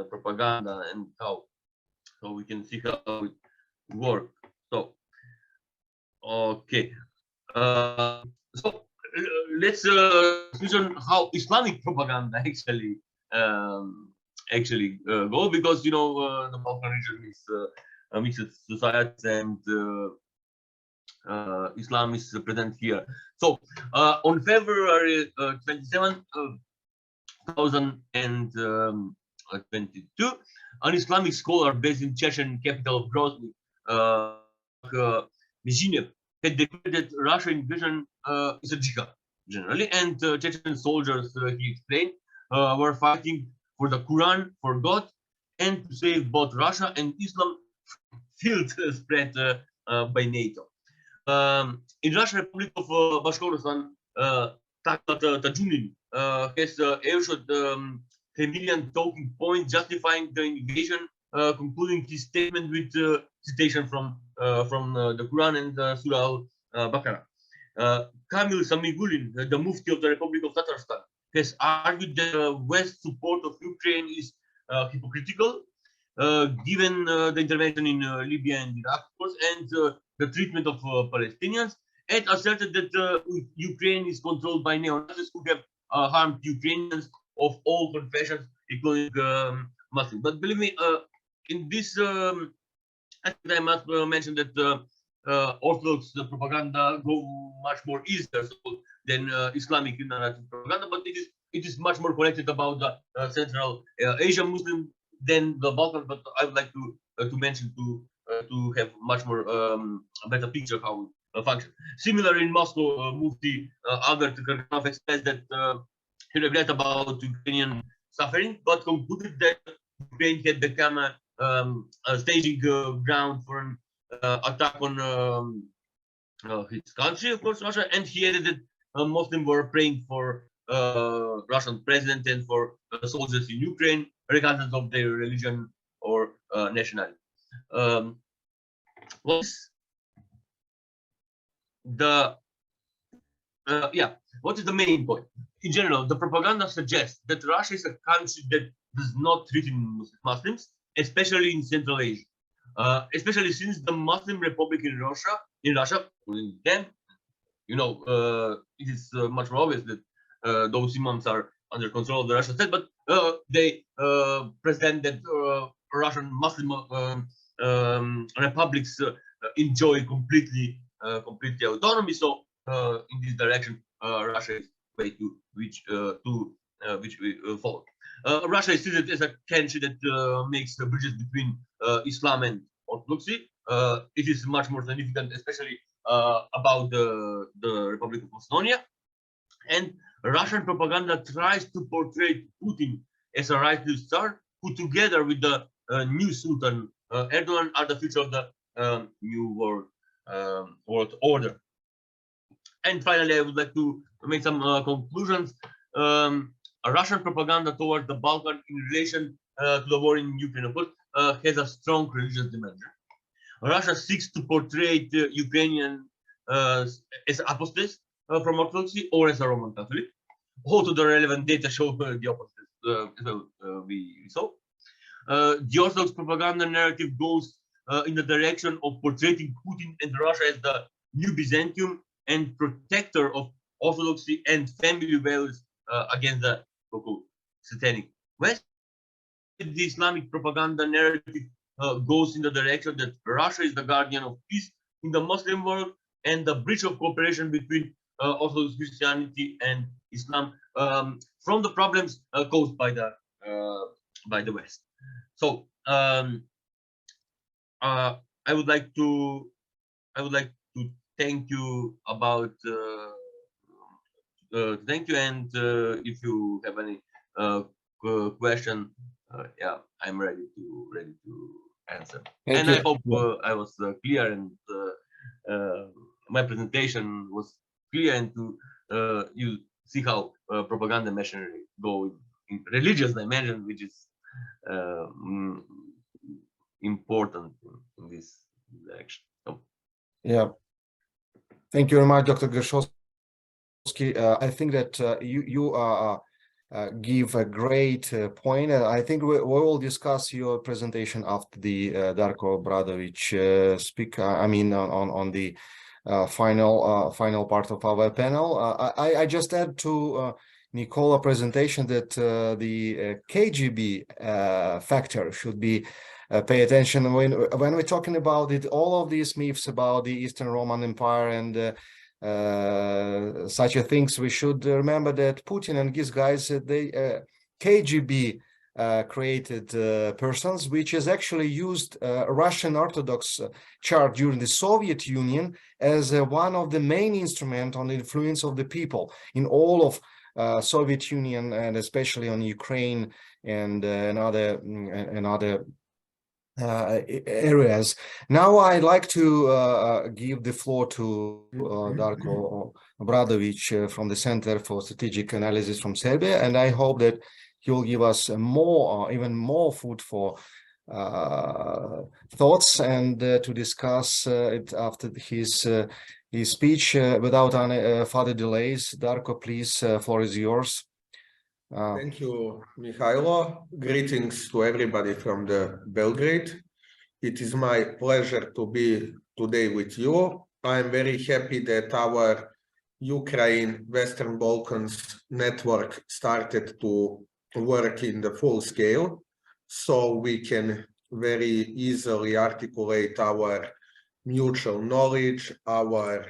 propaganda and how. So we can see how it works. So, okay. So let's listen how Islamic propaganda actually go, because the Balkan region is a mixed society, and Islam is present here. So on February 27, 2022, an Islamic scholar based in Chechen capital of Grozny, Mizhinev, had declared that Russian invasion is a jihad generally, and Chechen soldiers, he explained, were fighting for the Quran, for God, and to save both Russia and Islam field spread by NATO. In Russian Republic of Bashkortostan, Taklat Tajunin has issued a million talking points justifying the invasion, concluding his statement with citation from the Quran and Surah Al-Baqarah. Kamil Samigulin, the Mufti of the Republic of Tatarstan, has argued that West's support of Ukraine is hypocritical, given the intervention in Libya and Iraq, of course, and the treatment of Palestinians, and asserted that Ukraine is controlled by neo-Nazis who have harmed Ukrainians of all confessions, including Muslims. But believe me, in this, I think I must mention that Orthodox propaganda go much more easier than Islamic narrative propaganda, but it is much more connected about the Central Asian Muslim than the Balkans. But I would like to mention to have much more better picture of how it functions. Similar in Moscow, Mufti Albert Karganov expressed that he regret about Ukrainian suffering, but concluded that Ukraine had become a staging ground for an attack on his country, of course, Russia, and he added that Muslims were praying for Russian president and for soldiers in Ukraine, regardless of their religion or nationality. What is the main point? In general, the propaganda suggests that Russia is a country that does not treat Muslims, especially in Central Asia. Especially since the Muslim Republic in Russia, including them, it is much more obvious that those imams are under control of the Russian state, but they present that Russian Muslim republics enjoy completely autonomy. So in this direction, Russia is way to which we follow. Russia is seen as a country that makes the bridges between Islam and Orthodoxy. It is much more significant, especially about the Republic of Macedonia. And Russian propaganda tries to portray Putin as a righteous Tsar, who together with the new Sultan Erdogan are the future of the new world order. And finally, I would like to make some conclusions. Russian propaganda toward the Balkans in relation to the war in Ukraine, of course, has a strong religious dimension. Russia seeks to portray the Ukrainian as apostates from Orthodoxy or as a Roman Catholic. Although the relevant data show the opposite, we saw. The Orthodox propaganda narrative goes in the direction of portraying Putin and Russia as the new Byzantium and protector of Orthodoxy and family values against the so-called satanic West. The Islamic propaganda narrative goes in the direction that Russia is the guardian of peace in the Muslim world and the breach of cooperation between Orthodox Christianity and Islam from the problems caused by the West. So I would like to thank you about thank you, and if you have any question, I'm ready to answer. Thank you. I hope I was clear and my presentation was clear, and you see how propaganda machinery go in religious dimension, which is important in this direction. So. Yeah. Thank you very much, Dr. Gershowski. I think that you give a great point. I think we will discuss your presentation after the Darko Obradovic speak. I mean, on the final part of our panel. I just add to Nicola presentation that the KGB factor should be pay attention when we're talking about it. All of these myths about the Eastern Roman Empire and such a things, we should remember that Putin and his guys, they KGB created persons, which is actually used Russian Orthodox Church during the Soviet Union as one of the main instruments on the influence of the people in all of Soviet Union, and especially on Ukraine and other areas. Now I'd like to give the floor to Darko Obradovic from the Center for Strategic Analysis from Serbia, and I hope that he will give us even more food for thoughts and to discuss it after his speech without any further delays. Darko, please, floor is yours. Thank you, Mihailo. Greetings to everybody from the Belgrade. It is my pleasure to be today with you. I am very happy that our Ukraine Western Balkans network started to work in the full scale, so we can very easily articulate our mutual knowledge, our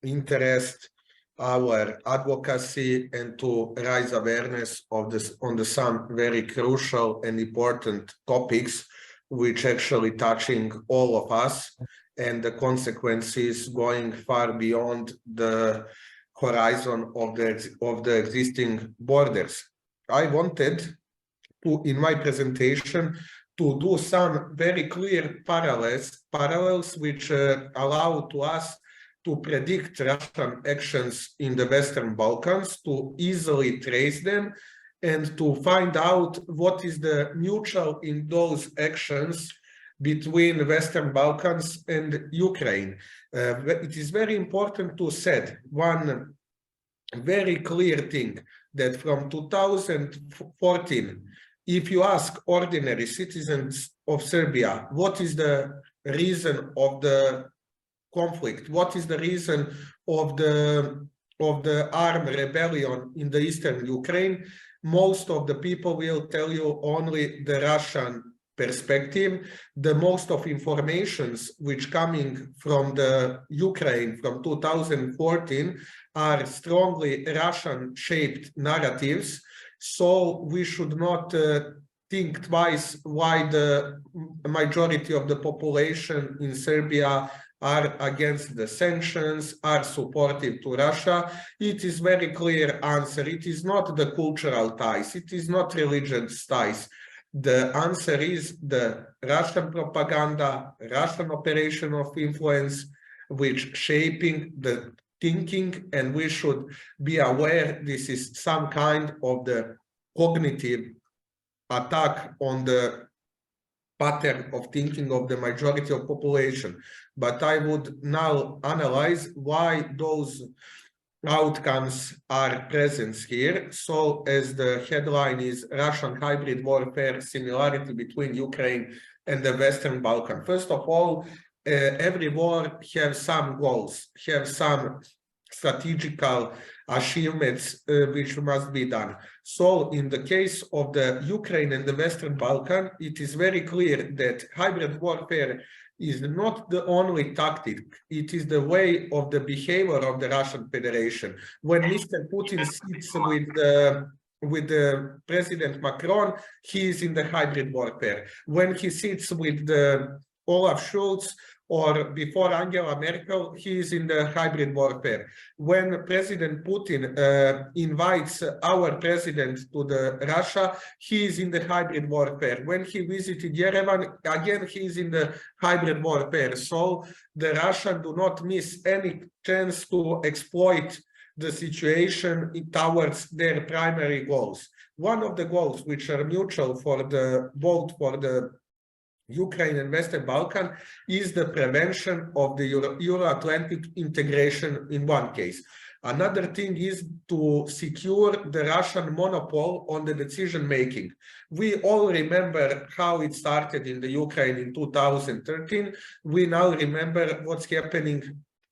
interest, our advocacy, and to raise awareness of this on the some very crucial and important topics which actually touching all of us, and the consequences going far beyond the horizon of the existing borders. I wanted to, in my presentation, to do some very clear parallels which allow to us to predict Russian actions in the Western Balkans, to easily trace them, and to find out what is the mutual in those actions between Western Balkans and Ukraine. It is very important to set one very clear thing, that from 2014, if you ask ordinary citizens of Serbia, what is the reason of the conflict, what is the reason of the armed rebellion in the eastern Ukraine, most of the people will tell you only the Russian perspective. The most of informations which coming from the Ukraine from 2014 are strongly Russian shaped narratives. So we should not think twice why the majority of the population in Serbia are against the sanctions, are supportive to Russia. It is very clear answer. It is not the cultural ties. It is not religious ties. The answer is the Russian propaganda, Russian operation of influence, which shaping the thinking, and we should be aware this is some kind of the cognitive attack on the pattern of thinking of the majority of population. But I would now analyze why those outcomes are present here. So as the headline is Russian hybrid warfare, similarity between Ukraine and the Western Balkans. First of all, every war has some goals, have some strategical achievements which must be done. So in the case of the Ukraine and the Western Balkan, it is very clear that hybrid warfare is not the only tactic, it is the way of the behavior of the Russian Federation. When Mr. Putin sits with the President Macron, he is in the hybrid warfare. When he sits with the Olaf Scholz or before Angela Merkel, he is in the hybrid warfare. When President Putin invites our president to the Russia, he is in the hybrid warfare. When he visited Yerevan, again, he is in the hybrid warfare. So the Russians do not miss any chance to exploit the situation towards their primary goals. One of the goals which are mutual for both for the Ukraine and Western Balkan is the prevention of the Euro-Atlantic integration in one case. Another thing is to secure the Russian monopoly on the decision making. We all remember how it started in the Ukraine in 2013. We now remember what's happening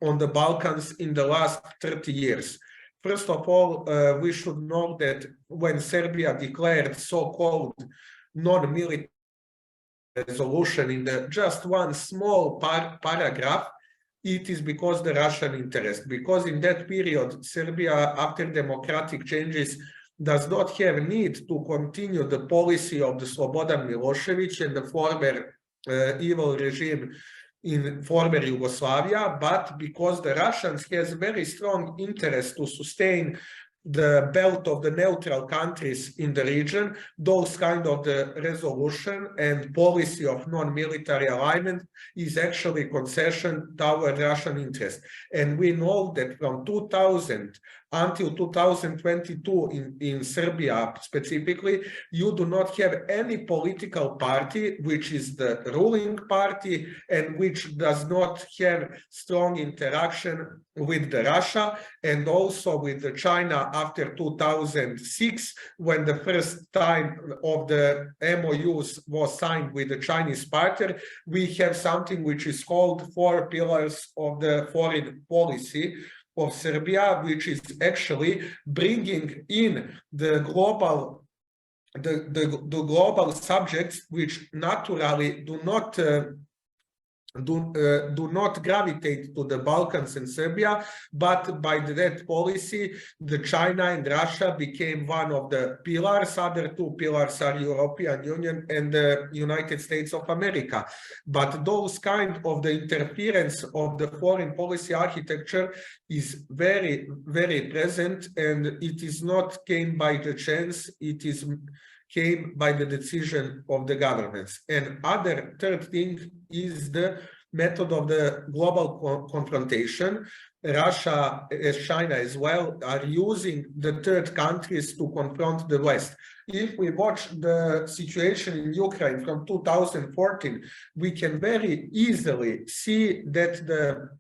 on the Balkans in the last 30 years. First of all, we should know that when Serbia declared so-called non-military resolution in just one small paragraph, it is because the Russian interest, because in that period, Serbia, after democratic changes, does not have need to continue the policy of the Slobodan Milosevic and the former evil regime in former Yugoslavia, but because the Russians has very strong interest to sustain the belt of the neutral countries in the region, those kind of the resolution and policy of non-military alignment is actually concession toward Russian interest. And we know that from 2000 until 2022 in Serbia specifically, you do not have any political party which is the ruling party and which does not have strong interaction with the Russia and also with the China after 2006, when the first time of the MOUs was signed with the Chinese partner. We have something which is called 4 pillars of the foreign policy of Serbia, which is actually bringing in the global the global subjects which naturally do not gravitate to the Balkans and Serbia, but by that policy, the China and Russia became one of the pillars. Other two pillars are European Union and the United States of America. But those kind of the interference of the foreign policy architecture is very, very present, and it is not came by the chance. It is came by the decision of the governments. And third thing is the method of the global confrontation. Russia, as China as well, are using the third countries to confront the West. If we watch the situation in Ukraine from 2014, we can very easily see that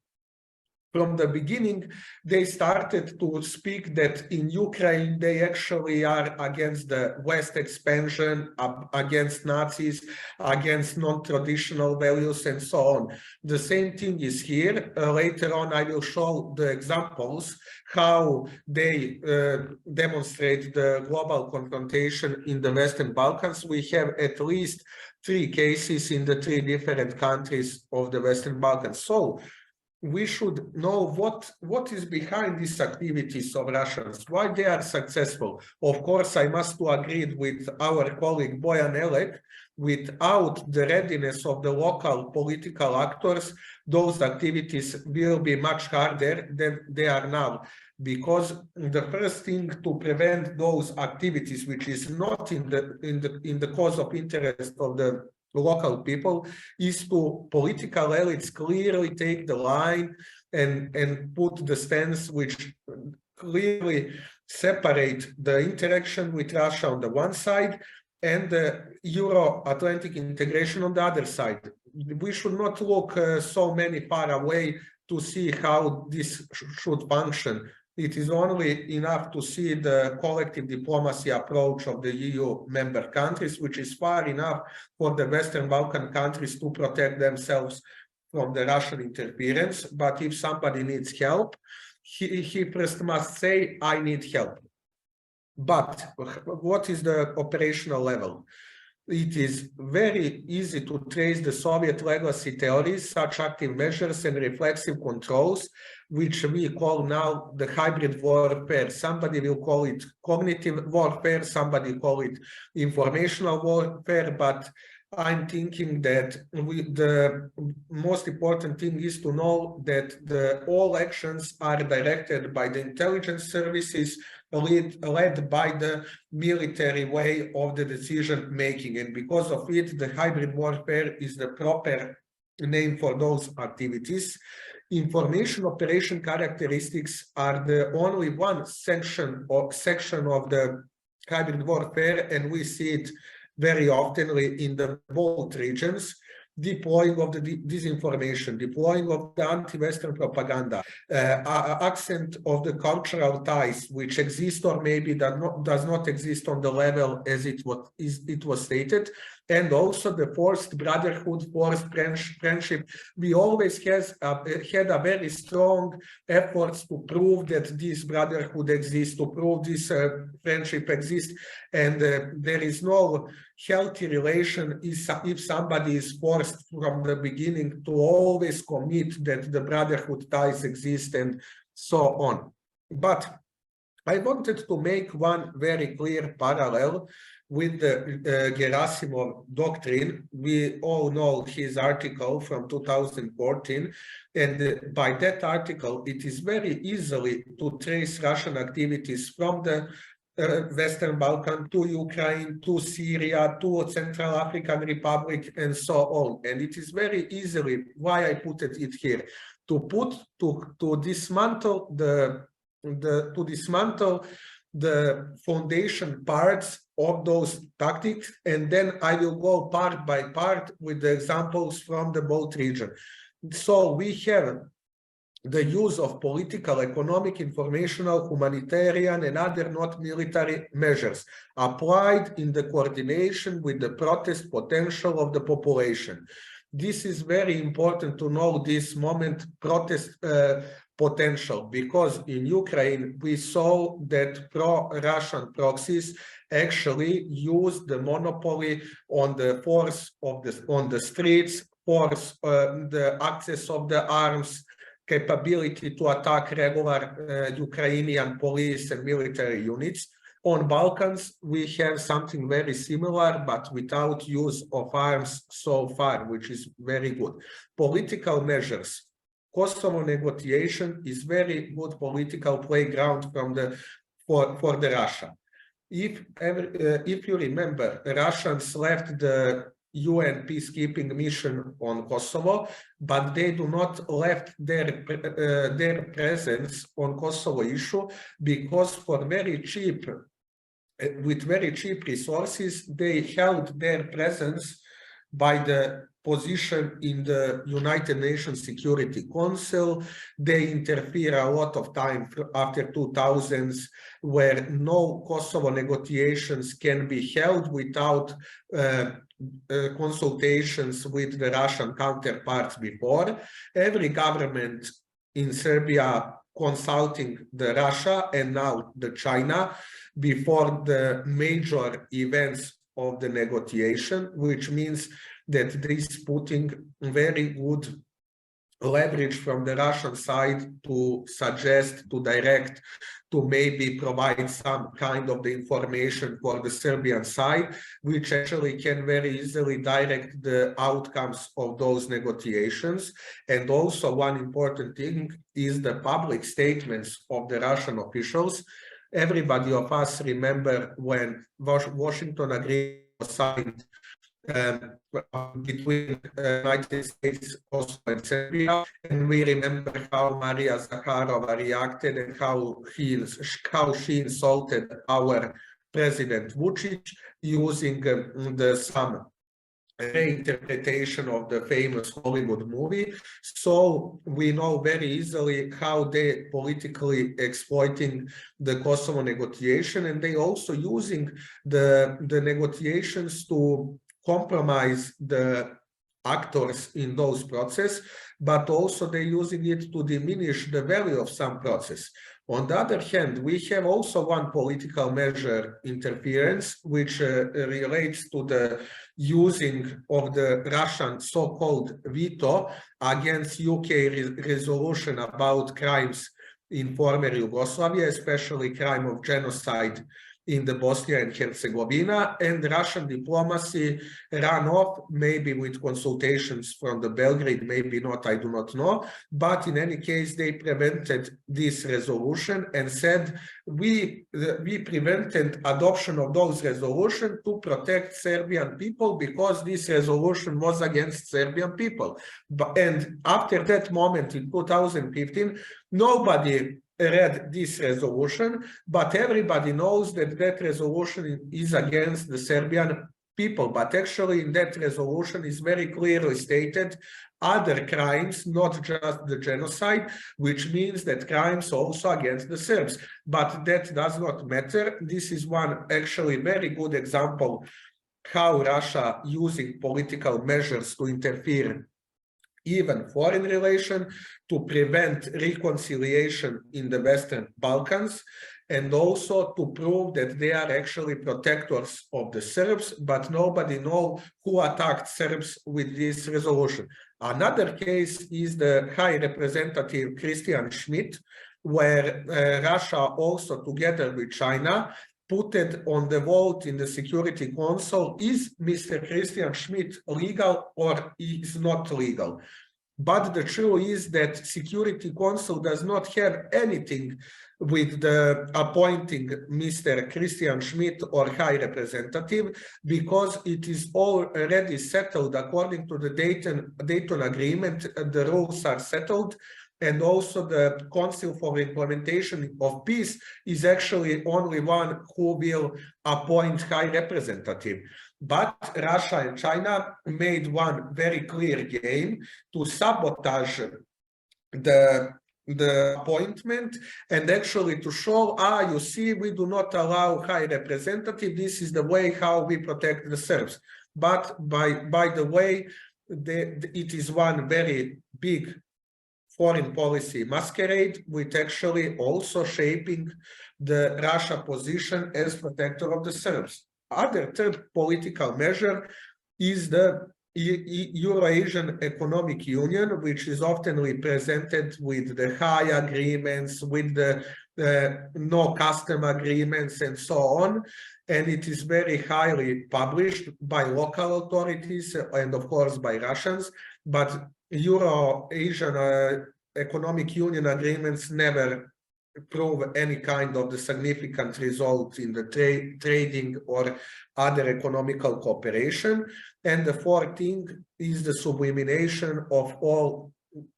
from the beginning, they started to speak that in Ukraine, they actually are against the West expansion, against Nazis, against non-traditional values, and so on. The same thing is here. Later on, I will show the examples how they demonstrate the global confrontation in the Western Balkans. We have at least 3 cases in the 3 different countries of the Western Balkans. So we should know what is behind these activities of Russians, why they are successful. Of course, I must agree with our colleague Bojan Elek, without the readiness of the local political actors, those activities will be much harder than they are now. Because the first thing to prevent those activities, which is not in the cause of interest of the local people, is to political elites clearly take the line and put the stance which clearly separate the interaction with Russia on the one side and the Euro-Atlantic integration on the other side. We should not look so many far away to see how this should function. It is only enough to see the collective diplomacy approach of the EU member countries, which is far enough for the Western Balkan countries to protect themselves from the Russian interference. But if somebody needs help, he first must say, I need help. But what is the operational level? It is very easy to trace the Soviet legacy theories, such active measures and reflexive controls, which we call now the hybrid warfare. Somebody will call it cognitive warfare, somebody call it informational warfare, but I'm thinking that the most important thing is to know that all actions are directed by the intelligence services, led by the military way of the decision making. And because of it, the hybrid warfare is the proper name for those activities. Information operation characteristics are the only one section of the hybrid warfare, and we see it very often in the both regions. Deploying of the disinformation, deploying of the anti-Western propaganda, accent of the cultural ties which exist or maybe does not exist on the level as it was stated, and also the forced brotherhood, forced friendship. We always had a very strong efforts to prove that this brotherhood exists, to prove this friendship exists, and there is no healthy relation if somebody is forced from the beginning to always commit that the brotherhood ties exist and so on. But I wanted to make one very clear parallel with the Gerasimov doctrine. We all know his article from 2014, and by that article, it is very easily to trace Russian activities from the Western Balkan to Ukraine, to Syria, to Central African Republic, and so on. And it is very easily why I put it here to dismantle the foundation parts of those tactics, and then I will go part by part with the examples from the both region. So we have the use of political, economic, informational, humanitarian, and other not military measures applied in the coordination with the protest potential of the population. This is very important to know this moment. Protest potential, because in Ukraine we saw that pro-Russian proxies actually used the monopoly on the force of on the streets, force the access of the arms, capability to attack regular Ukrainian police and military units. On Balkans, we have something very similar, but without use of arms so far, which is very good. Political measures. Kosovo negotiation is very good political playground for the Russia. If you remember, Russians left the UN peacekeeping mission on Kosovo, but they do not left their presence on Kosovo issue, because for with very cheap resources, they held their presence by the position in the United Nations Security Council. They interfere a lot of time after 2000s, where no Kosovo negotiations can be held without consultations with the Russian counterparts before. Every government in Serbia consulting the Russia and now the China before the major events of the negotiation, which means that this putting very good leverage from the Russian side to suggest, to direct, to maybe provide some kind of the information for the Serbian side, which actually can very easily direct the outcomes of those negotiations. And also one important thing is the public statements of the Russian officials. Everybody of us remember when Washington Agreement was signed between the United States, Kosovo, and Serbia, and we remember how Maria Zakharova reacted and how she insulted our President Vučić using some reinterpretation of the famous Hollywood movie. So we know very easily how they politically exploiting the Kosovo negotiation, and they also using the negotiations to compromise the actors in those processes, but also they're using it to diminish the value of some process. On the other hand, we have also one political measure interference, which relates to the using of the Russian so-called veto against UK resolution about crimes in former Yugoslavia, especially crime of genocide in the Bosnia and Herzegovina, and Russian diplomacy ran off, maybe with consultations from the Belgrade, maybe not, I do not know, but in any case, they prevented this resolution and said, we prevented adoption of those resolutions to protect Serbian people because this resolution was against Serbian people. And after that moment in 2015, nobody read this resolution, but everybody knows that that resolution is against the Serbian people. But actually in that resolution is very clearly stated other crimes, not just the genocide, which means that crimes also against the Serbs. But that does not matter. This is one actually very good example how Russia using political measures to interfere even foreign relation, to prevent reconciliation in the Western Balkans, and also to prove that they are actually protectors of the Serbs, but nobody knows who attacked Serbs with this resolution. Another case is the High Representative Christian Schmidt, where Russia also together with China put it on the vote in the Security Council, is Mr. Christian Schmidt legal or is not legal? But the truth is that Security Council does not have anything with the appointing Mr. Christian Schmidt or High Representative, because it is already settled according to the Dayton Agreement. The rules are settled. And also the Council for Implementation of Peace is actually only one who will appoint High Representative. But Russia and China made one very clear game to sabotage the appointment and actually to show, you see, we do not allow High Representative. This is the way how we protect the Serbs. But by the way, it is one very big foreign policy masquerade with actually also shaping the Russia position as protector of the Serbs. Other third political measure is the Euro-Asian Economic Union, which is often represented with the high agreements, with the no custom agreements and so on. And it is very highly published by local authorities and of course by Russians, but Euro-Asian Economic Union agreements never prove any kind of the significant results in the trading or other economical cooperation. And the fourth thing is the sublimation of all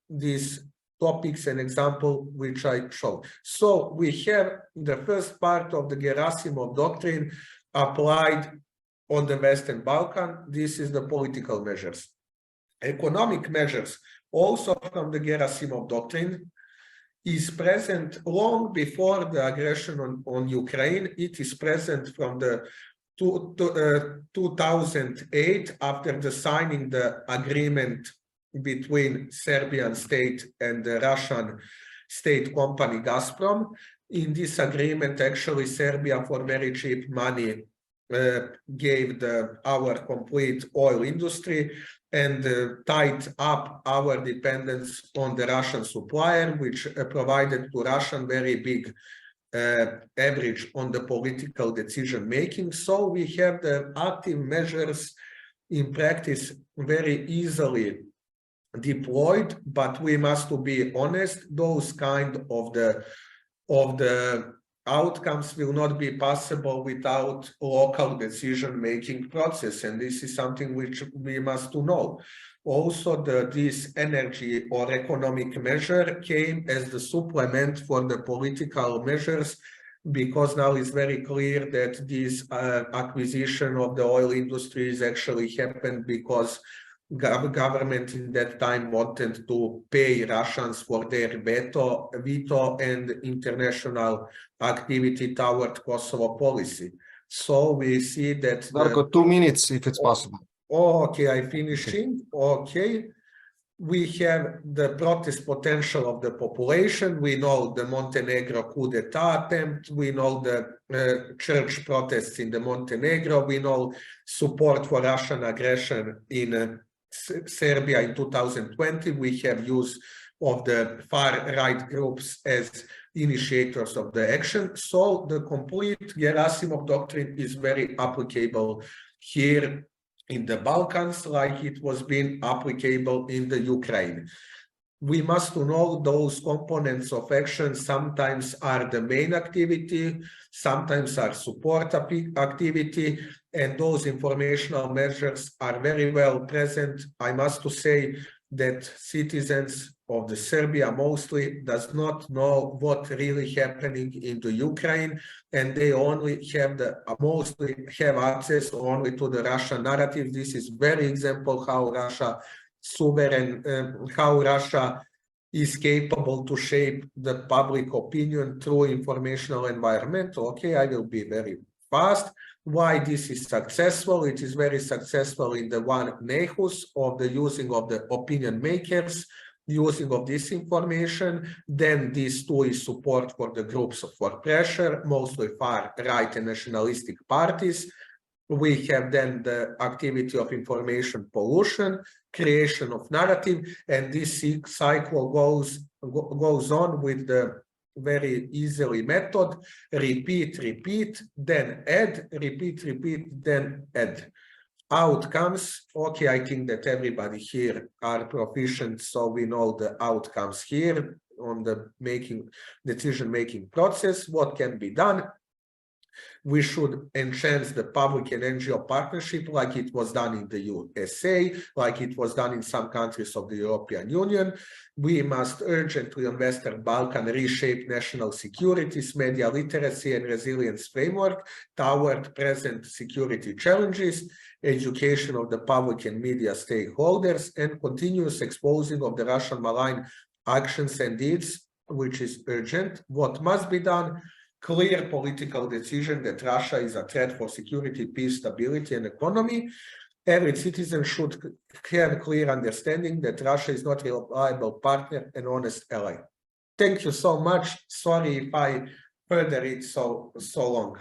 these topics and example which I showed. So we have the first part of the Gerasimov doctrine applied on the Western Balkan. This is the political measures. Economic measures, also from the Gerasimov doctrine, is present long before the aggression on Ukraine. It is present from the 2008 after the signing the agreement between Serbian state and the Russian state company Gazprom. In this agreement, actually, Serbia for very cheap money gave our complete oil industry and tied up our dependence on the Russian supplier, which provided to Russian very big average on the political decision making. So we have the active measures in practice very easily deployed, but we must to be honest, those kind of the outcomes will not be possible without local decision-making process, and this is something which we must to know. Also, this energy or economic measure came as the supplement for the political measures, because now it's very clear that this acquisition of the oil industry is actually happened because government in that time wanted to pay Russians for their veto and international activity toward Kosovo policy. So we see that— Darko, 2 minutes if it's possible. Okay, I'm finishing. Okay. We have the protest potential of the population. We know the Montenegro coup d'etat attempt. We know the church protests in the Montenegro. We know support for Russian aggression in Serbia in 2020. We have use of the far-right groups as initiators of the action. So the complete Gerasimov doctrine is very applicable here in the Balkans, like it was being applicable in the Ukraine. We must know those components of action sometimes are the main activity, sometimes are support activity, and those informational measures are very well present. I must to say that citizens of the Serbia mostly does not know what really happening in the Ukraine, and they only have mostly have access only to the Russian narrative. This is very example how Russia how Russia is capable to shape the public opinion through informational environment. Okay, I will be very fast. Why this is successful? It is very successful in the one nexus of the using of the opinion makers, using of disinformation. Then these two is support for the groups for pressure, mostly far-right and nationalistic parties. We have then the activity of information pollution, creation of narrative, and this cycle goes on with the very easily method: repeat, then add, repeat, then add. Outcomes. Okay, I think that everybody here are proficient, so we know the outcomes here on the decision-making process. What can be done? We should enhance the public and NGO partnership like it was done in the USA, like it was done in some countries of the European Union. We must urgently on Western Balkan reshape national securities, media literacy and resilience framework toward present security challenges, education of the public and media stakeholders, and continuous exposing of the Russian malign actions and deeds, which is urgent. What must be done? Clear political decision that Russia is a threat for security, peace, stability, and economy. Every citizen should have a clear understanding that Russia is not a reliable partner and honest ally. Thank you so much. Sorry if I further it so long.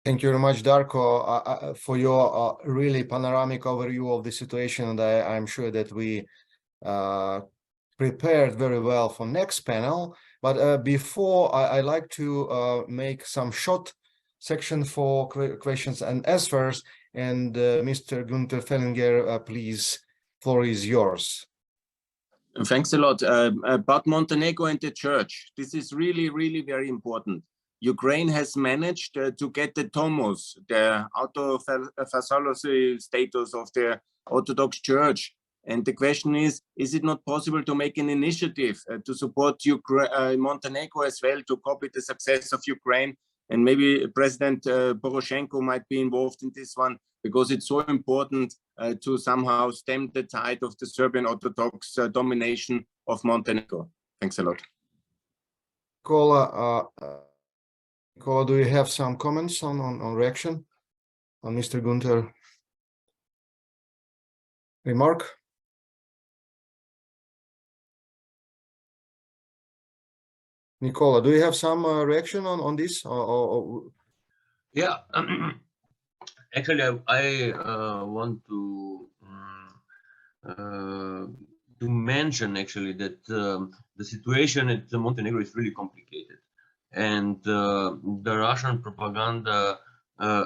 Thank you very much, Darko, for your really panoramic overview of the situation. And I'm sure that we prepared very well for next panel. But before, I like to make some short section for questions and answers. And Mr. Günther Fellinger, please, floor is yours. Thanks a lot. About Montenegro and the church, this is really, really very important. Ukraine has managed to get the Tomos, the autocephalous status of the Orthodox Church. And the question is it not possible to make an initiative to support Montenegro as well, to copy the success of Ukraine? And maybe President Poroshenko might be involved in this one, because it's so important to somehow stem the tide of the Serbian Orthodox domination of Montenegro. Thanks a lot. Nicola, do you have some comments on reaction on Mr. Günther remark? Nicola, do you have some reaction on this? Yeah, actually, I want to mention actually that the situation at Montenegro is really complicated, and the Russian propaganda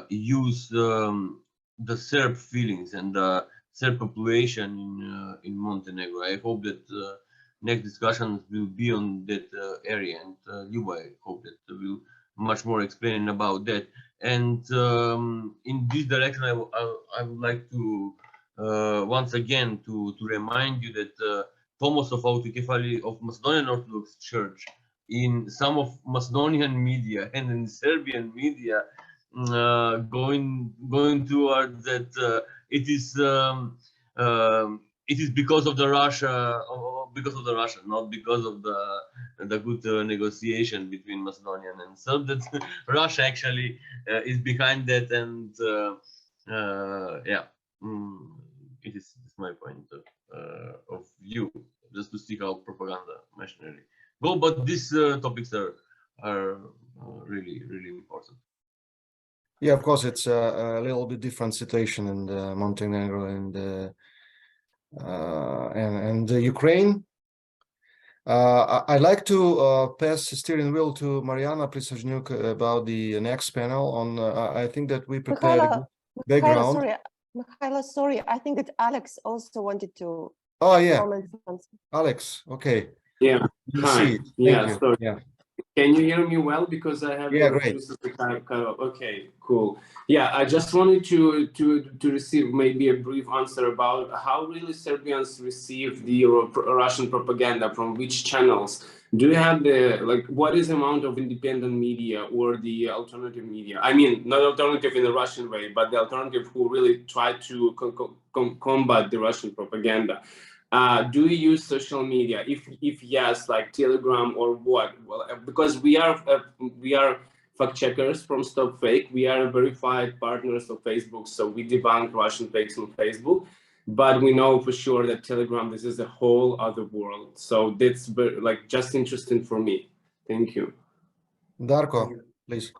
use the Serb feelings and the Serb population in Montenegro. I hope that next discussions will be on that area, and Luba, I hope that will much more explain about that. And in this direction, I would like to once again to remind you that Tomos of Autocephaly of Macedonian Orthodox Church in some of Macedonian media and in Serbian media going towards that it is because of the Russia, not because of the good negotiation between Macedonian and Serb. That Russia actually is behind that, and yeah, it is my point of view, just to see how propaganda machinery go. But these topics are really, really important. Yeah, of course, it's a little bit different situation in Montenegro and Ukraine. I'd like to pass the steering wheel to Mariana Prisajnyuk about the next panel on. I think that we prepared a background. Mikhailo, sorry, I think that Alex also wanted to. Oh yeah, comment. Alex. Okay. Yeah. Hi. Yeah. Sorry. Yeah. Can you hear me well? Because I have great. Okay, cool. Yeah, I just wanted to receive maybe a brief answer about how really Serbians receive the Russian propaganda, from which channels. Do you have what is the amount of independent media or the alternative media? I mean, not alternative in the Russian way, but the alternative who really try to combat the Russian propaganda. Do you use social media? If yes, like Telegram or what? Well, because we are fact checkers from Stop Fake. We are verified partners of Facebook, so we debunk Russian fakes on Facebook. But we know for sure that Telegram, this is a whole other world. So that's just interesting for me. Thank you. Darko, please.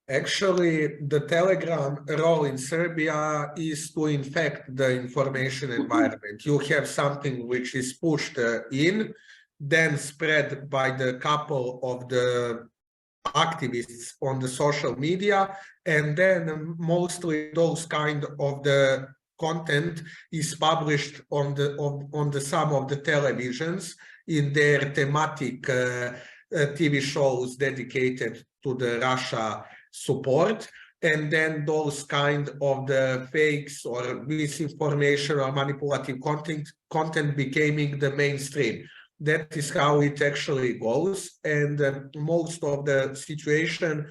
Actually, the Telegram role in Serbia is to infect the information environment. You have something which is pushed in, then spread by the couple of the activists on the social media, and then mostly those kind of the content is published on the some of the televisions in their thematic TV shows dedicated to the Russia support, and then those kind of the fakes or misinformation or manipulative content becoming the mainstream. That is how it actually goes, and most of the situation,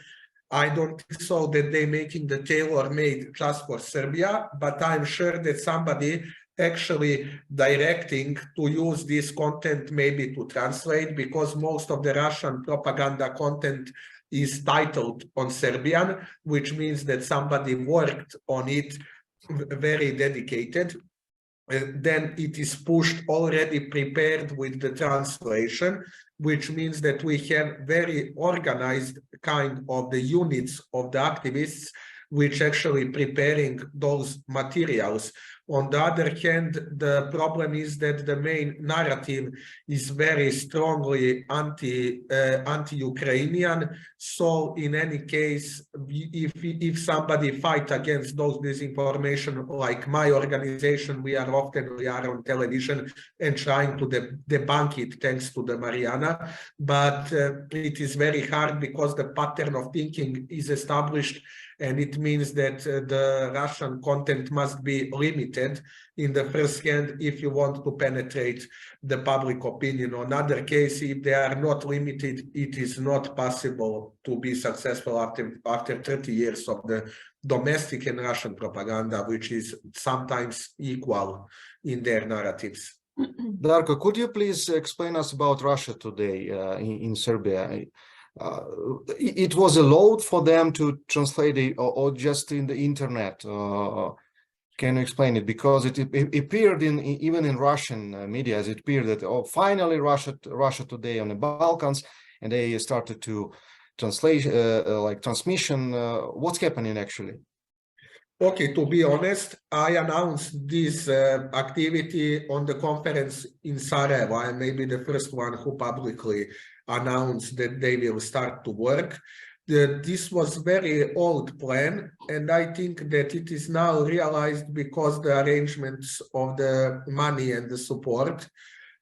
I don't think so that they're making the tailor-made just for Serbia, but I'm sure that somebody actually directing to use this content maybe to translate, because most of the Russian propaganda content is titled on Serbian, which means that somebody worked on it very dedicated. Then it is pushed already prepared with the translation, which means that we have very organized kind of the units of the activists which actually preparing those materials. On the other hand, the problem is that the main narrative is very strongly anti-Ukrainian. So in any case, if somebody fight against those disinformation, like my organization, we are on television and trying to debunk it, thanks to the Mariana. But it is very hard because the pattern of thinking is established, and it means that the Russian content must be limited in the first hand if you want to penetrate the public opinion. On other case, if they are not limited, it is not possible to be successful after 30 years of the domestic and Russian propaganda, which is sometimes equal in their narratives. Darko, could you please explain us about Russia Today in Serbia? It was allowed for them to translate it, or just in the internet? Can you explain it? Because it appeared even in Russian media, as it appeared that finally Russia Today on the Balkans, and they started to translate like transmission. What's happening actually? Okay, to be honest, I announced this activity on the conference in Sarajevo. I may be the first one who publicly announced that they will start to work. This was very old plan, and I think that it is now realized because the arrangements of the money and the support.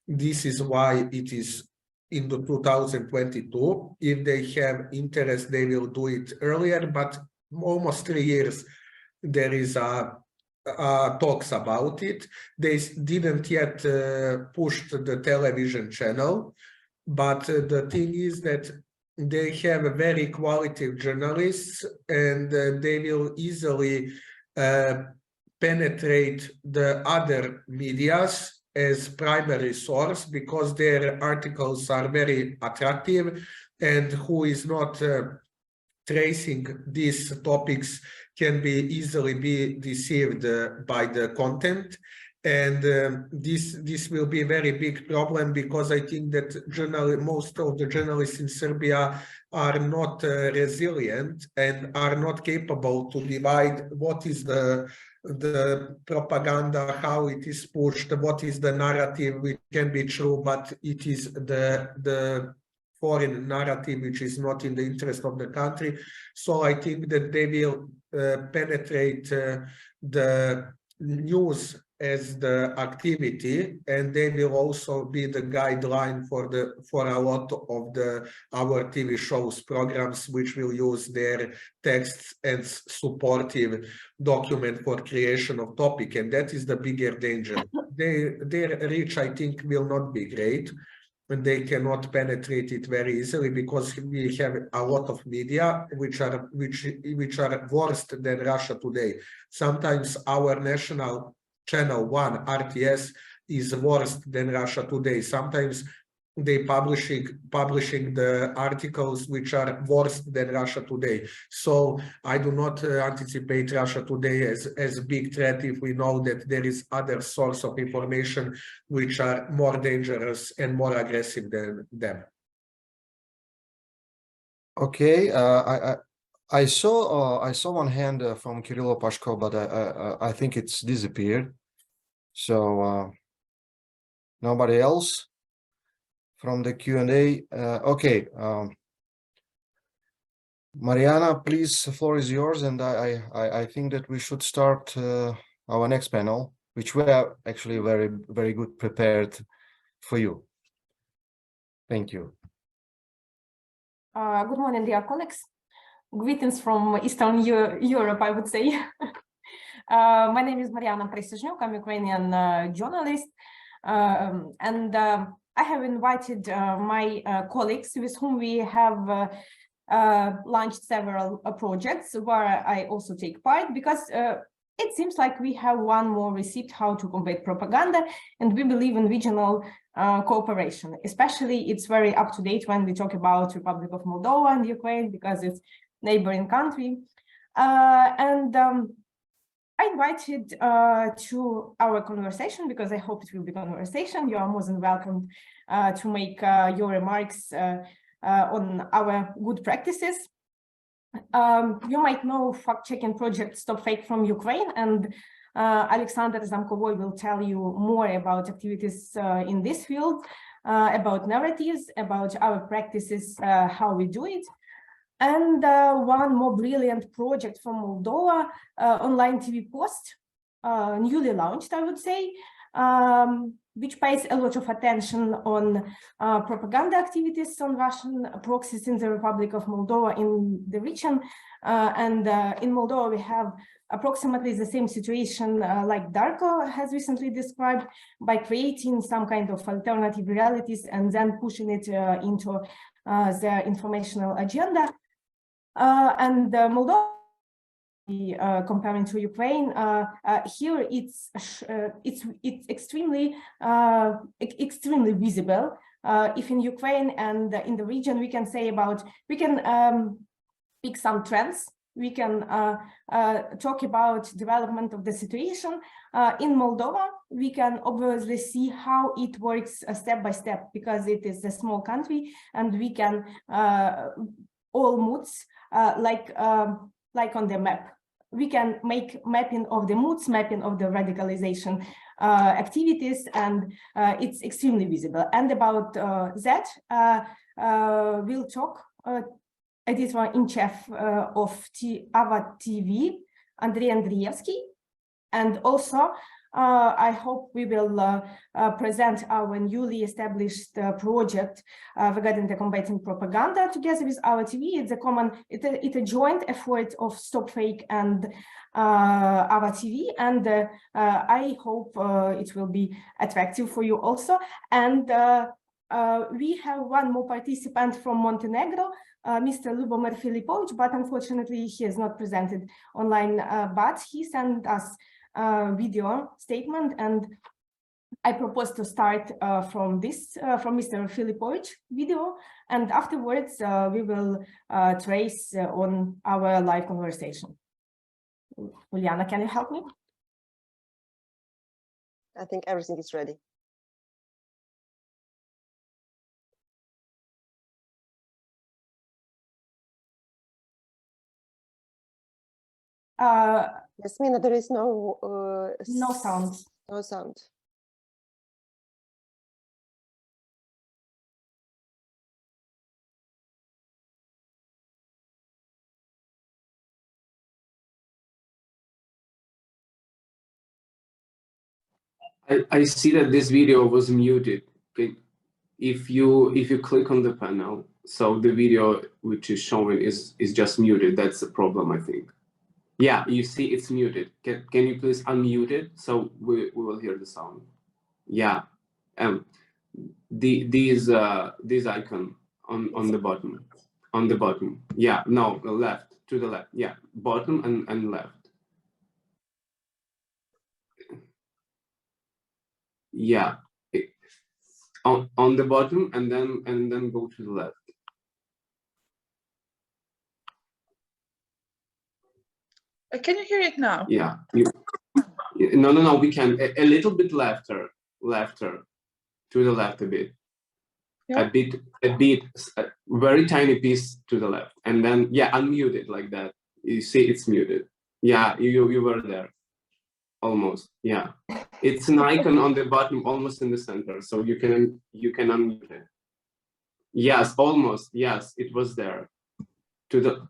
This is why it is in the 2022. If they have interest, they will do it earlier, but almost 3 years there is talks about it. They didn't yet push the television channel, but the thing is that they have very quality journalists, and they will easily penetrate the other medias as primary source, because their articles are very attractive, and who is not tracing these topics can be easily be deceived by the content. And this will be a very big problem, because I think that most of the journalists in Serbia are not resilient and are not capable to divide what is the propaganda, how it is pushed, what is the narrative which can be true, but it is the foreign narrative which is not in the interest of the country. So I think that they will penetrate the news as the activity, and they will also be the guideline for a lot of our TV shows, programs, which will use their texts and supportive document for creation of topic, and that is the bigger danger. Their reach, I think, will not be great, and they cannot penetrate it very easily, because we have a lot of media which are worse than Russia Today. Sometimes our national channel 1, RTS, is worse than Russia Today. Sometimes they publishing the articles which are worse than Russia Today. So I do not anticipate Russia Today as a big threat if we know that there is other source of information which are more dangerous and more aggressive than them. Okay, I saw one hand from Kirilo Pashko, but I think it's disappeared. So nobody else from the Q&A. Okay, Mariana, please, the floor is yours, and I think that we should start our next panel, which we are actually very good prepared for you. Thank you. Good morning, dear colleagues. Greetings from Eastern Europe, I would say. My name is Mariana Prysuzhnuk. I'm a Ukrainian journalist, and I have invited my colleagues with whom we have launched several projects where I also take part, because it seems like we have one more receipt how to combat propaganda, and we believe in regional cooperation. Especially, it's very up to date when we talk about Republic of Moldova and Ukraine, because it's neighboring country. I invited to our conversation because I hope it will be conversation. You are more than welcome to make your remarks on our good practices. You might know fact-checking project Stop Fake from Ukraine, and Alexander Zamkovoy will tell you more about activities in this field, about narratives, about our practices, how we do it. And one more brilliant project from Moldova, online TV Post, newly launched, I would say, which pays a lot of attention on propaganda activities on Russian proxies in the Republic of Moldova in the region. In Moldova, we have approximately the same situation like Darko has recently described, by creating some kind of alternative realities and then pushing it into their informational agenda. Moldova, comparing to Ukraine, here it's extremely visible. If in Ukraine and in the region, we can pick some trends. We can talk about development of the situation. In Moldova, we can obviously see how it works step by step, because it is a small country, and we can all moods like on the map. We can make mapping of the moods, mapping of the radicalization activities, and it's extremely visible. And about that, we'll talk editor-in-chief of AVA TV, Andrei Andrievsky, and also I hope we will present our newly established project regarding the combating propaganda together with our TV. It's a joint effort of Stop Fake and our TV, and I hope it will be attractive for you also. And we have one more participant from Montenegro, Mr. Lubomir Filipovic, but unfortunately he is not presented online, but he sent us video statement, and I propose to start from Mr. Filipovic video, and afterwards we will trace on our live conversation. Uliana, can you help me? I think everything is ready. Yasmina, there is no sound. No sound. I see that this video was muted. Okay. If you click on the panel, so the video which is showing is just muted. That's the problem, I think. Yeah, you see it's muted. Can you please unmute it so we will hear the sound? Yeah. These icon on the bottom. On the bottom. Yeah, no, left, to the left. Yeah, bottom and left. Yeah. On the bottom and then go to the left. Can you hear it now? Yeah. No, we can a little bit lefter to the left a bit. Yeah. A bit, very tiny piece to the left, and then yeah, unmute it like that. You see, it's muted. Yeah, you were there, almost. Yeah, it's an icon on the bottom, almost in the center, so you can unmute it. Yes, almost. Yes, it was there. To the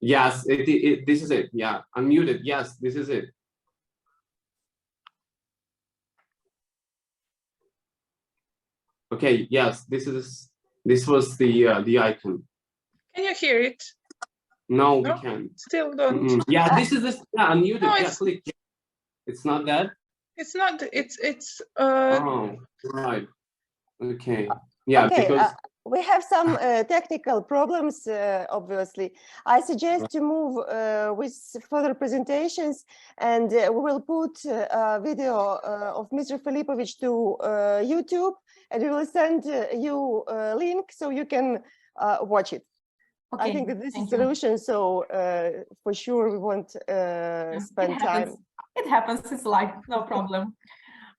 yes, this is it. Yeah, unmuted. Yes, this is it. Okay, yes, this was the icon. Can you hear it? No, we can't. Still don't. Yeah, this is this. Yeah, unmuted. No, yeah, click. It's not that. It's not. It's. Oh, right. Okay. Yeah, okay, because We have some technical problems, obviously. I suggest to move with further presentations, and we will put a video of Mr. Filipovic to YouTube, and we will send you a link so you can watch it. Okay, I think that this is thank a you. solution, so for sure we won't spend time. It happens, it's live, no problem.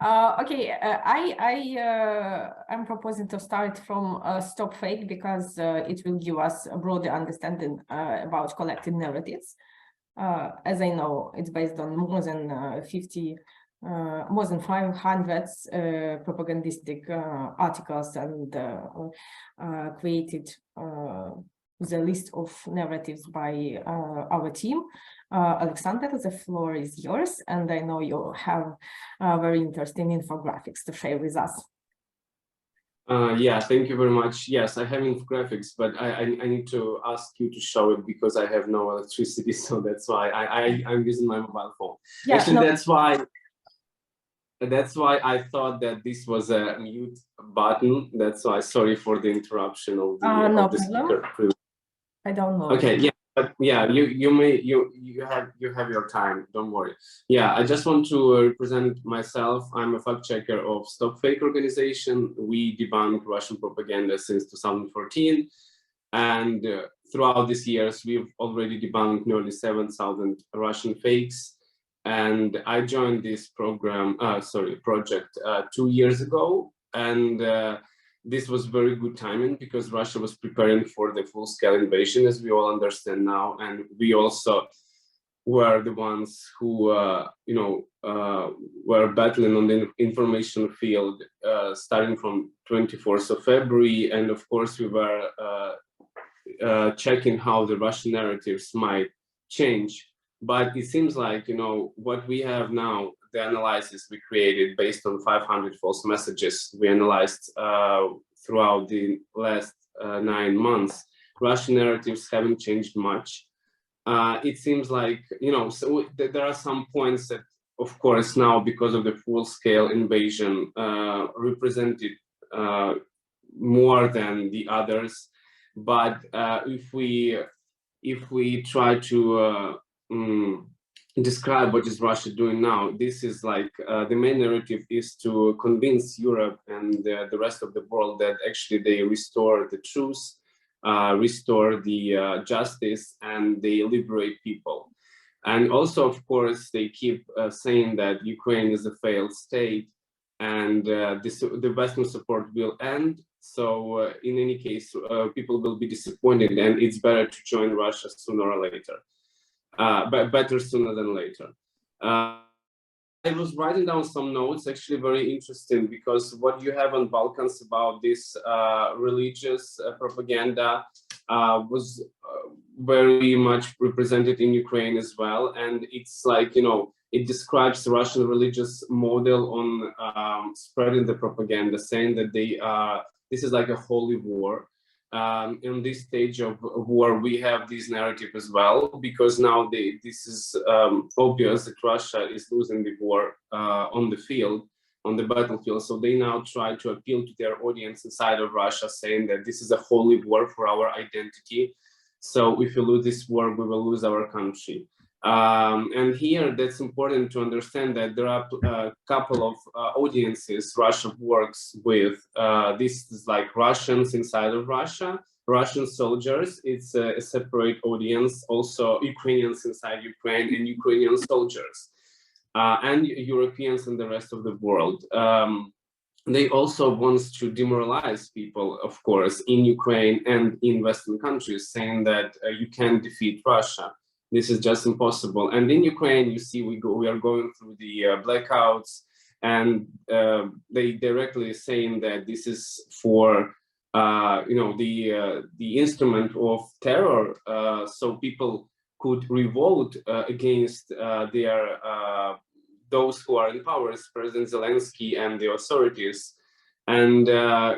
Okay, I'm proposing to start from Stop Fake because it will give us a broader understanding about collective narratives. As I know, it's based on more than 500 propagandistic articles and created the list of narratives by our team. Alexander, the floor is yours, and I know you have very interesting infographics to share with us. Yeah, thank you very much. Yes, I have infographics, but I need to ask you to show it because I have no electricity, so that's why I'm using my mobile phone. Yeah, actually, no. that's why I thought that this was a mute button. That's why. Sorry for the interruption of the, No of the problem. speaker. I don't know. Okay, yeah, but yeah, you have your time. Don't worry. Yeah, I just want to represent myself. I'm a fact checker of Stop Fake organization. We debunk Russian propaganda since 2014, and throughout these years, we've already debunked nearly 7,000 Russian fakes. And I joined this project 2 years ago, and this was very good timing because Russia was preparing for the full-scale invasion, as we all understand now, and we also were the ones who, were battling on the information field starting from 24th of February, and of course we were checking how the Russian narratives might change. But it seems like, what we have now, the analysis we created based on 500 false messages we analyzed throughout the last 9 months, Russian narratives haven't changed much. It seems like, so there are some points that, of course, now because of the full-scale invasion represented more than the others. But if we try to describe what is Russia doing now, this is like the main narrative is to convince Europe and the rest of the world that actually they restore the truth, restore the justice, and they liberate people. And also, of course, they keep saying that Ukraine is a failed state and the Western support will end. So in any case, people will be disappointed, and it's better to join Russia sooner or later. But better sooner than later. I was writing down some notes, actually very interesting, because what you have on Balkans about this religious propaganda was very much represented in Ukraine as well. And it's like, it describes the Russian religious model on spreading the propaganda, saying that this is like a holy war. In this stage of war, we have this narrative as well, because now this is obvious that Russia is losing the war on the field, on the battlefield. So they now try to appeal to their audience inside of Russia, saying that this is a holy war for our identity. So if you lose this war, we will lose our country. And here, that's important to understand that there are a couple of audiences Russia works with. This is like Russians inside of Russia, Russian soldiers. It's a separate audience, also Ukrainians inside Ukraine and Ukrainian soldiers, and Europeans and the rest of the world. They also want to demoralize people, of course, in Ukraine and in Western countries, saying that you can't defeat Russia. This is just impossible. And in Ukraine, you see, we are going through the blackouts, and they directly saying that this is for the instrument of terror, so people could revolt against those who are in power, President Zelensky and the authorities. And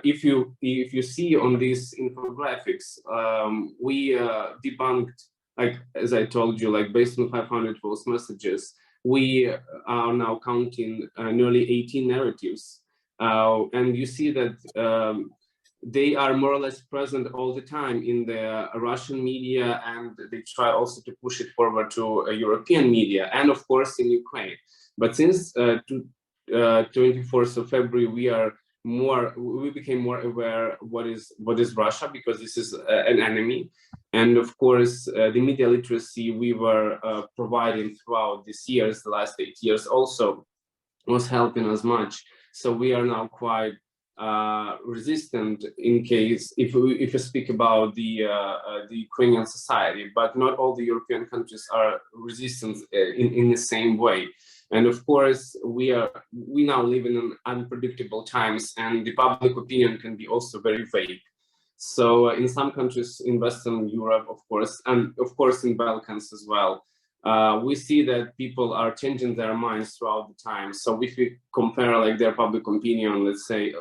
if you see on these infographics, we debunked, like, as I told you, like based on 500 false messages, we are now counting nearly 18 narratives. And you see that they are more or less present all the time in the Russian media, and they try also to push it forward to European media and of course in Ukraine. But since 24th of February, we became more aware what is Russia, because this is an enemy. And of course, the media literacy we were providing throughout these years, the last 8 years also, was helping us much. So we are now quite resistant in case if we speak about the Ukrainian society, but not all the European countries are resistant in the same way. And of course, we now live in unpredictable times, and the public opinion can be also very vague. So in some countries in Western Europe, of course, and of course in Balkans as well, we see that people are changing their minds throughout the time. So if we compare like their public opinion, let's say,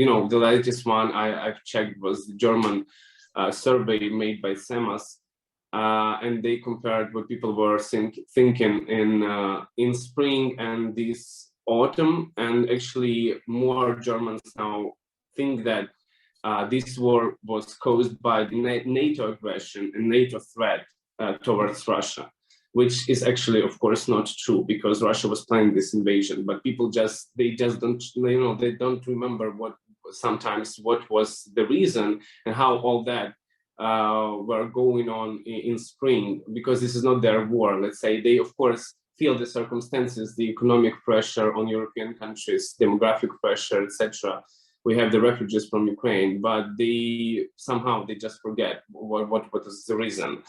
you know, the latest one I've checked was the German survey made by SEMAS, and they compared what people were thinking in spring and this autumn, and actually more Germans now think that this war was caused by the NATO aggression and NATO threat towards Russia, which is actually, of course, not true, because Russia was planning this invasion. But people they just don't, you know, they don't remember what was the reason and how all that were going on in spring, because this is not their war. Let's say they, of course, feel the circumstances, the economic pressure on European countries, demographic pressure, etc. We have the refugees from Ukraine, but they just forget what is the reason.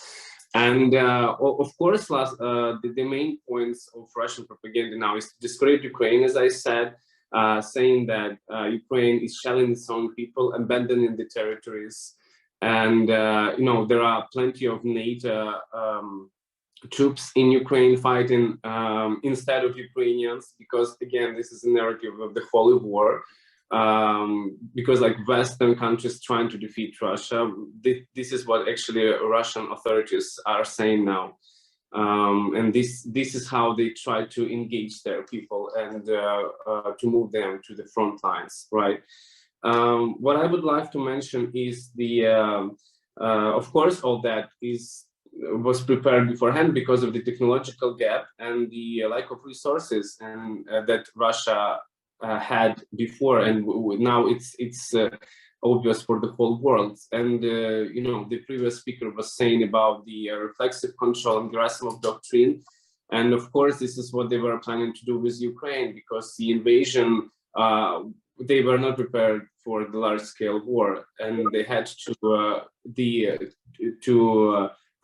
And of course, the main points of Russian propaganda now is to discredit Ukraine, as I said, saying that Ukraine is shelling its own people, abandoning the territories. And, you know, there are plenty of NATO troops in Ukraine fighting instead of Ukrainians, because, again, this is a narrative of the Holy War. Because like Western countries trying to defeat Russia, this is what actually Russian authorities are saying now, and this is how they try to engage their people and to move them to the front lines, right? What I would like to mention is of course, all that was prepared beforehand because of the technological gap and the lack of resources and that Russia had before, and now it's obvious for the whole world. And you know, the previous speaker was saying about the reflexive control and Gerasimov doctrine, and of course this is what they were planning to do with Ukraine, because the invasion, they were not prepared for the large-scale war, and they had to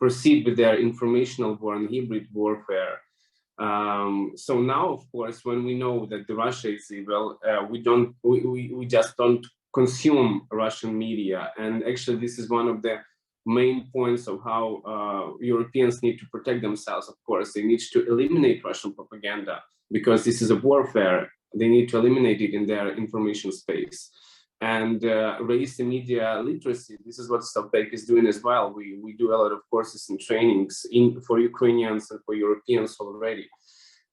proceed with their informational war and hybrid warfare. So now, of course, when we know that the Russia is evil, we just don't consume Russian media. And actually, this is one of the main points of how Europeans need to protect themselves. Of course, they need to eliminate Russian propaganda, because this is a warfare. They need to eliminate it in their information space and raise the media literacy. This is what StopFake is doing as well. We do a lot of courses and trainings for Ukrainians and for Europeans already.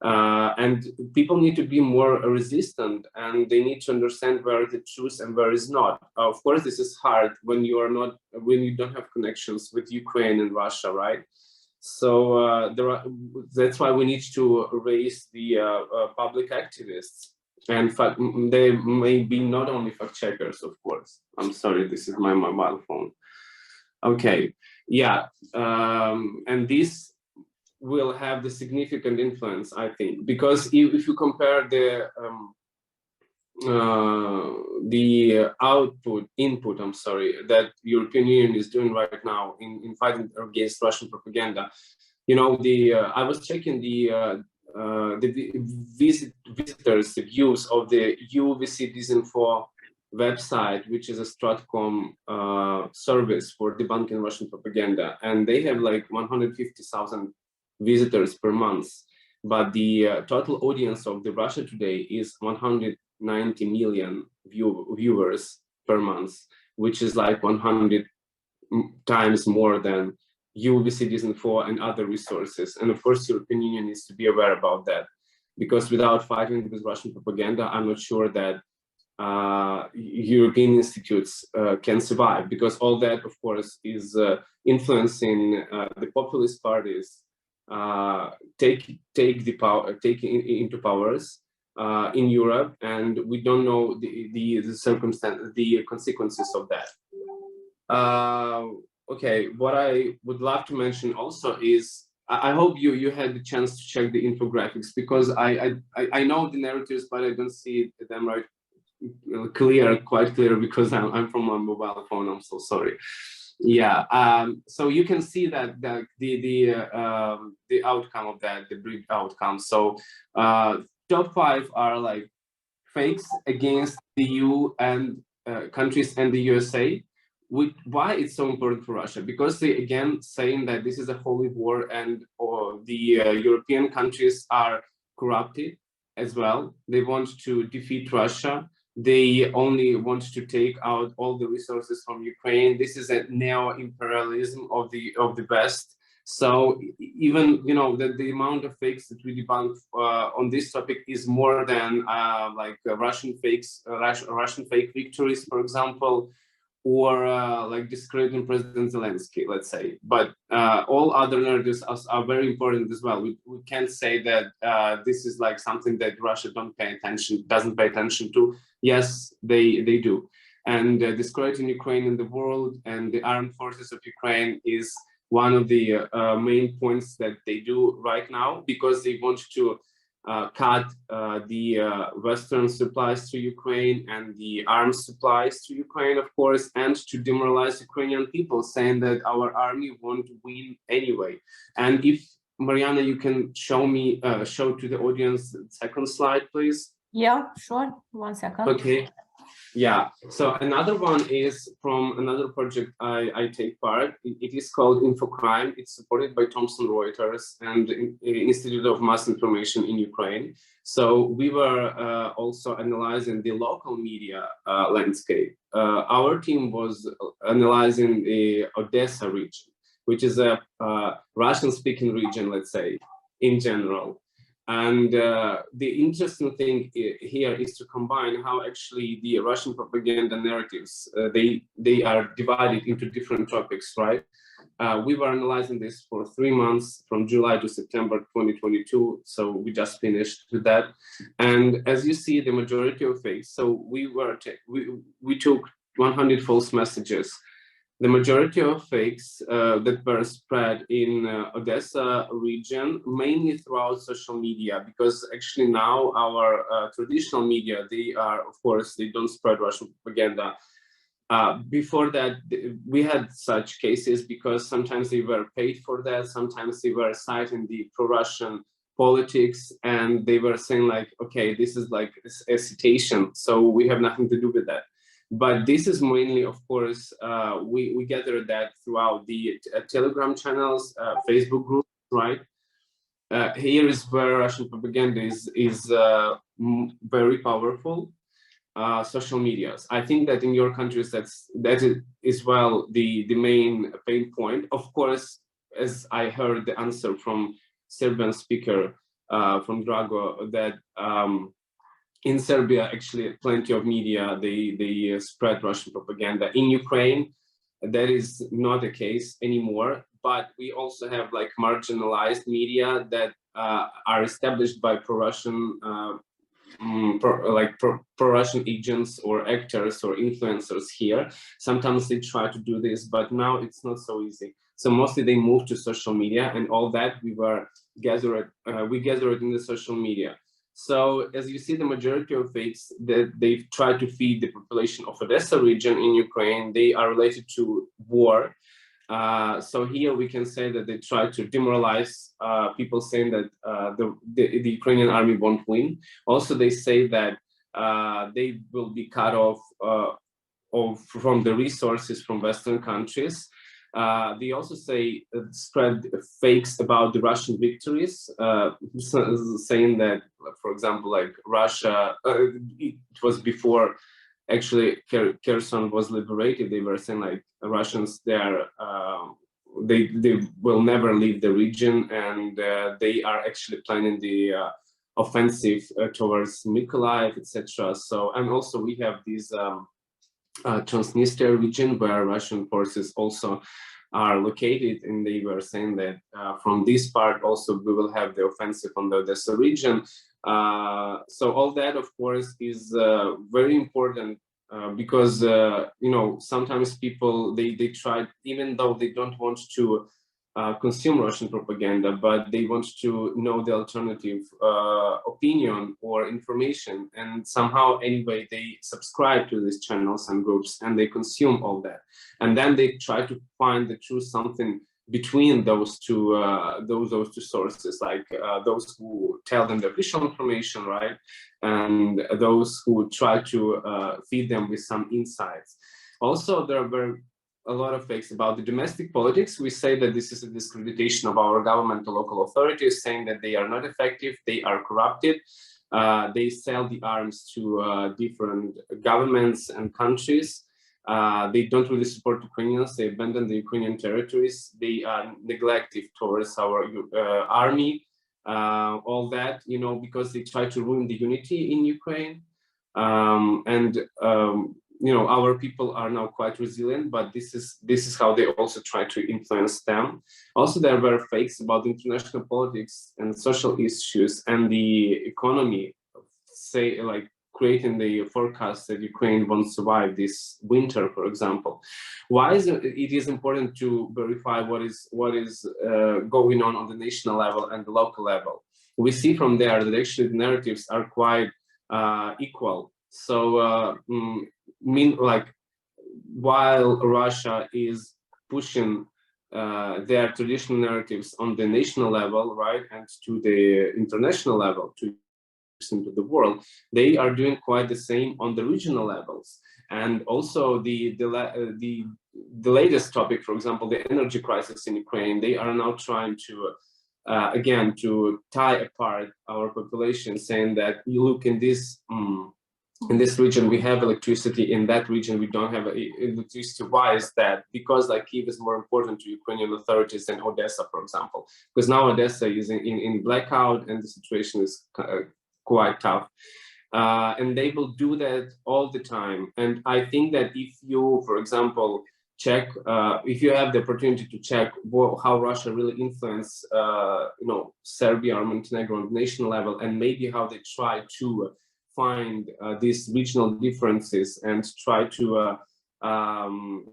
And people need to be more resistant, and they need to understand where the truth and where is not. Of course, this is hard when you don't have connections with Ukraine and Russia, right? So that's why we need to raise the public activists. And they may be not only fact checkers, of course. I'm sorry, this is my mobile phone. Okay, yeah, and this will have the significant influence, I think, because if you compare the input, I'm sorry, that European Union is doing right now in fighting against Russian propaganda. You know, I was checking the visitors' views of the UVC Disinfo website, which is a Stratcom service for debunking Russian propaganda, and they have like 150,000 visitors per month. But the total audience of the Russia Today is 190 million viewers per month, which is like 100 times more than UVC Disinfo and other resources. And of course, European Union needs to be aware about that, because without fighting with Russian propaganda, I'm not sure that European institutes can survive, because all that, of course, is influencing the populist parties take into powers in Europe, and we don't know the consequences of that. Okay, what I would love to mention also is, I hope you had the chance to check the infographics, because I know the narratives, but I don't see them quite clear, because I'm from my mobile phone. I'm so sorry. Yeah. So you can see that the outcome of that, the brief outcome. So top 5 are like fakes against the EU and countries and the USA. Why it's so important for Russia? Because they again saying that this is a holy war, and the European countries are corrupted as well. They want to defeat Russia. They only want to take out all the resources from Ukraine. This is a neo-imperialism of the West. So even the amount of fakes that we debunk on this topic is more than Russian fake victories, for example, or like discrediting President Zelensky, let's say. But all other narratives are very important as well. We can't say that this is like something that Russia doesn't pay attention to. Yes, they do. And discrediting Ukraine in the world and the armed forces of Ukraine is one of the main points that they do right now, because they want to cut the Western supplies to Ukraine and the arms supplies to Ukraine, of course, and to demoralize Ukrainian people, saying that our army won't win anyway. And if, Mariana, you can show to the audience the second slide, please. Yeah, sure. 1 second. Okay. Yeah. So another one is from another project I take part. It is called Infocrime. It's supported by Thomson Reuters and the Institute of Mass Information in Ukraine. So we were also analyzing the local media landscape. Our team was analyzing the Odessa region, which is a Russian-speaking region, let's say, in general. And the interesting thing here is to combine how actually the Russian propaganda narratives, they are divided into different topics, right? We were analyzing this for 3 months, from July to September 2022. So we just finished with that. And as you see, the majority of fakes. So we took 100 false messages. The majority of fakes that were spread in Odessa region, mainly throughout social media, because actually now our traditional media, they are, of course, they don't spread Russian propaganda. Before that, we had such cases because sometimes they were paid for that, sometimes they were citing the pro-Russian politics, and they were saying like, okay, this is like a citation, so we have nothing to do with that. But this is mainly, of course, we gather that throughout the Telegram channels, Facebook groups, right? Here is where Russian propaganda is very powerful. Social medias. I think that in your countries, that is well the main pain point. Of course, as I heard the answer from Serbian speaker from Drago, that in Serbia, actually, plenty of media, they spread Russian propaganda. In Ukraine, that is not the case anymore, but we also have like marginalized media that are established by pro-Russian pro-Russian agents or actors or influencers here. Sometimes they try to do this, but now it's not so easy. So mostly they move to social media, and all that we gathered in the social media. So as you see, the majority of fakes that they've tried to feed the population of Odessa region in Ukraine, they are related to war. So here we can say that they try to demoralize people, saying that the Ukrainian army won't win. Also, they say that they will be cut off from the resources from Western countries. They also say spread fakes about the Russian victories, saying that, for example, like Russia, it was before actually Kherson was liberated. They were saying like Russians, they will never leave the region, and they are actually planning the offensive towards Mykolaiv, etc. So, and also we have this Transnistria region where Russian forces also are located, and they were saying that from this part also we will have the offensive on the Odessa region. So all that, of course, is very important because you know, sometimes people they try, even though they don't want to consume Russian propaganda, but they want to know the alternative opinion or information, and somehow anyway they subscribe to these channels and groups and they consume all that, and then they try to find the truth, something between those two sources, like those who tell them the official information, right, and those who try to feed them with some insights. Also, there were a lot of fakes about the domestic politics. We say that this is a discreditation of our government and local authorities, saying that they are not effective, they are corrupted, they sell the arms to different governments and countries. They don't really support Ukrainians, they abandon the Ukrainian territories, they are neglective towards our army, all that, you know, because they try to ruin the unity in Ukraine. You know, our people are now quite resilient, but this is how they also try to influence them. Also, there were fakes about international politics and social issues and the economy, say, like creating the forecast that Ukraine won't survive this winter, for example. Why is it is important to verify what is going on the national level and the local level? We see from there that actually the narratives are quite equal. So while Russia is pushing their traditional narratives on the national level, right, and to the international level, to the world, they are doing quite the same on the regional levels. And also the latest topic, for example, the energy crisis in Ukraine, they are now trying to again to tie apart our population, saying that you look in this region we have electricity, in that region we don't have electricity. Why is that? Because like Kyiv is more important to Ukrainian authorities than Odessa, for example, because now Odessa is in blackout and the situation is quite tough, and they will do that all the time. And I think that if you, for example, check, if you have the opportunity to check how Russia really influenced, you know, Serbia or Montenegro on the national level, and maybe how they try to find these regional differences and try to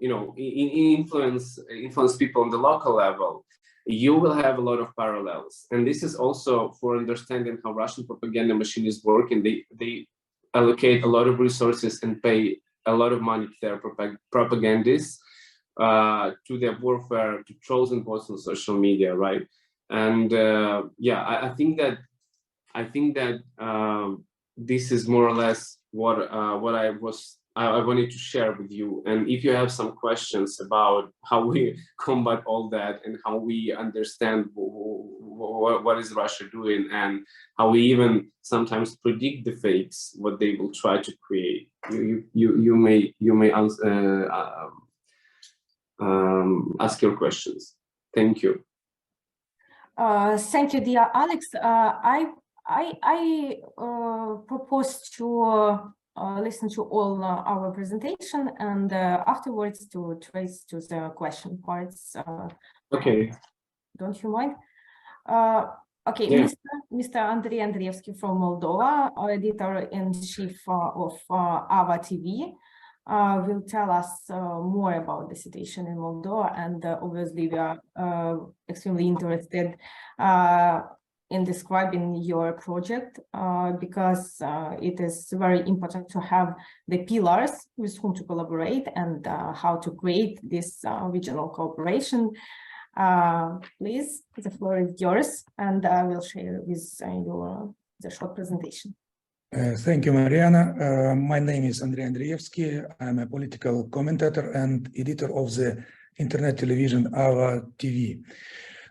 you know, influence people on the local level, you will have a lot of parallels. And this is also for understanding how Russian propaganda machine is working. They allocate a lot of resources and pay a lot of money to their propagandists, to their warfare, to trolls and bots on social media, right? And yeah, I think that this is more or less what I wanted to share with you. And if you have some questions about how we combat all that and how we understand what is Russia doing and how we even sometimes predict the fakes, what they will try to create, you may ask your questions. Thank you. Thank you, dear Alex. I propose to listen to all our presentation and afterwards to trace to the question parts. Okay. Don't you mind? Okay, Yeah. Mr. Andrei Andreevsky from Moldova, editor-in-chief of AVA TV, will tell us more about the situation in Moldova, and obviously we are extremely interested in describing your project because it is very important to have the pillars with whom to collaborate and how to create this regional cooperation. Please, the floor is yours, and I will share with you the short presentation. Thank you, Mariana. My name is Andrei Andreevsky. I'm a political commentator and editor of the internet television AVA TV.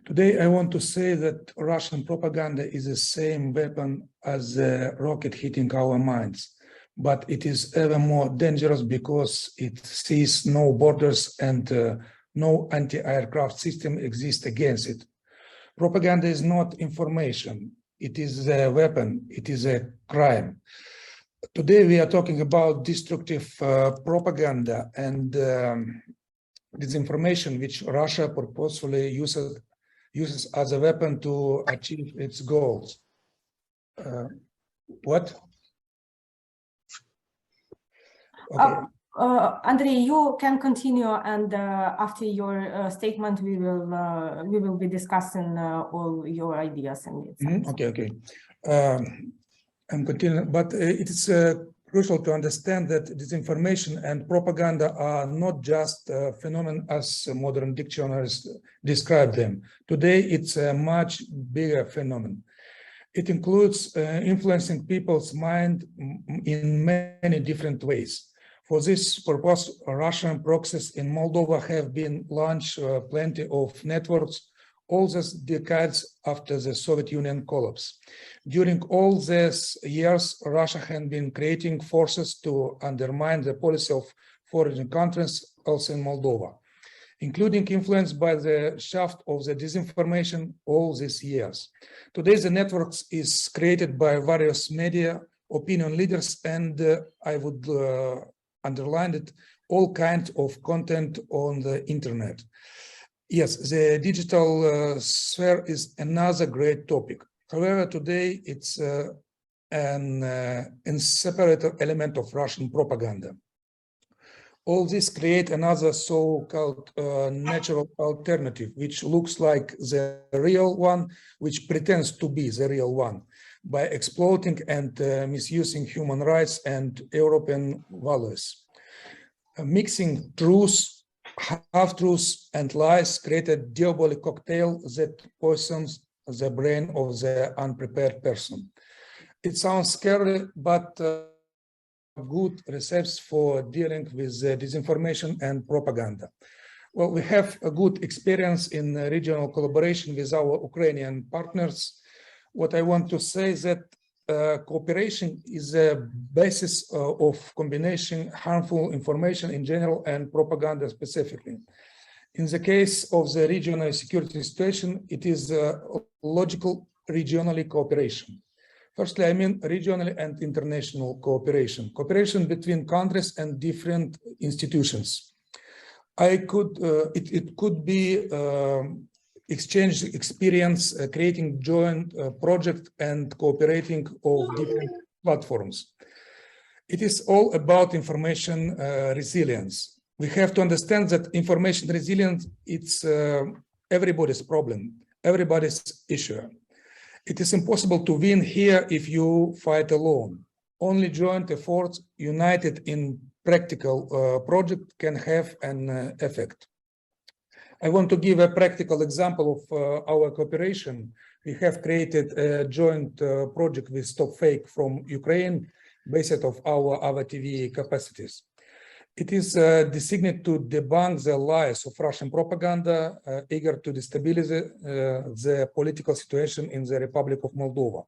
Today, I want to say that Russian propaganda is the same weapon as a rocket hitting our minds, but it is ever more dangerous because it sees no borders and no anti-aircraft system exists against it. Propaganda is not information. it is a weapon, it is a crime. Today we are talking about destructive propaganda and disinformation, which Russia purposefully uses as a weapon to achieve its goals. What? Okay. Andrei, you can continue, and after your statement, we will be discussing all your ideas and insights. Okay. I'm continuing, but it is crucial to understand that disinformation and propaganda are not just a phenomenon as modern dictionaries describe them. Today, it's a much bigger phenomenon. It includes influencing people's mind in many different ways. For this purpose, Russian proxies in Moldova have been launched plenty of networks all these decades after the Soviet Union collapse. During all these years, Russia had been creating forces to undermine the policy of foreign countries also in Moldova, including influence by the shaft of the disinformation all these years. Today, the networks is created by various media, opinion leaders, and I would underline it, all kinds of content on the internet. Yes, the digital sphere is another great topic. However, today it's an inseparable element of Russian propaganda. All this create another so-called natural alternative, which looks like the real one, which pretends to be the real one, by exploiting and misusing human rights and European values. Mixing truth, half-truths and lies create a diabolic cocktail that poisons the brain of the unprepared person. It sounds scary, but good recepts for dealing with disinformation and propaganda. Well, we have a good experience in regional collaboration with our Ukrainian partners. What I want to say is that cooperation is a basis of combination harmful information in general and propaganda specifically. In the case of the regional security situation, it is logical regionally cooperation. Firstly, I mean regionally and international cooperation, cooperation between countries and different institutions. It could be exchange experience, creating joint project and cooperating of different platforms. It is all about information resilience. We have to understand that information resilience, it's everybody's problem, everybody's issue. It is impossible to win here if you fight alone. Only joint efforts united in practical project can have an effect. I want to give a practical example of our cooperation. We have created a joint project with Stop Fake from Ukraine, based of our TV capacities. It is designated to debunk the lies of Russian propaganda, eager to destabilize the political situation in the Republic of Moldova.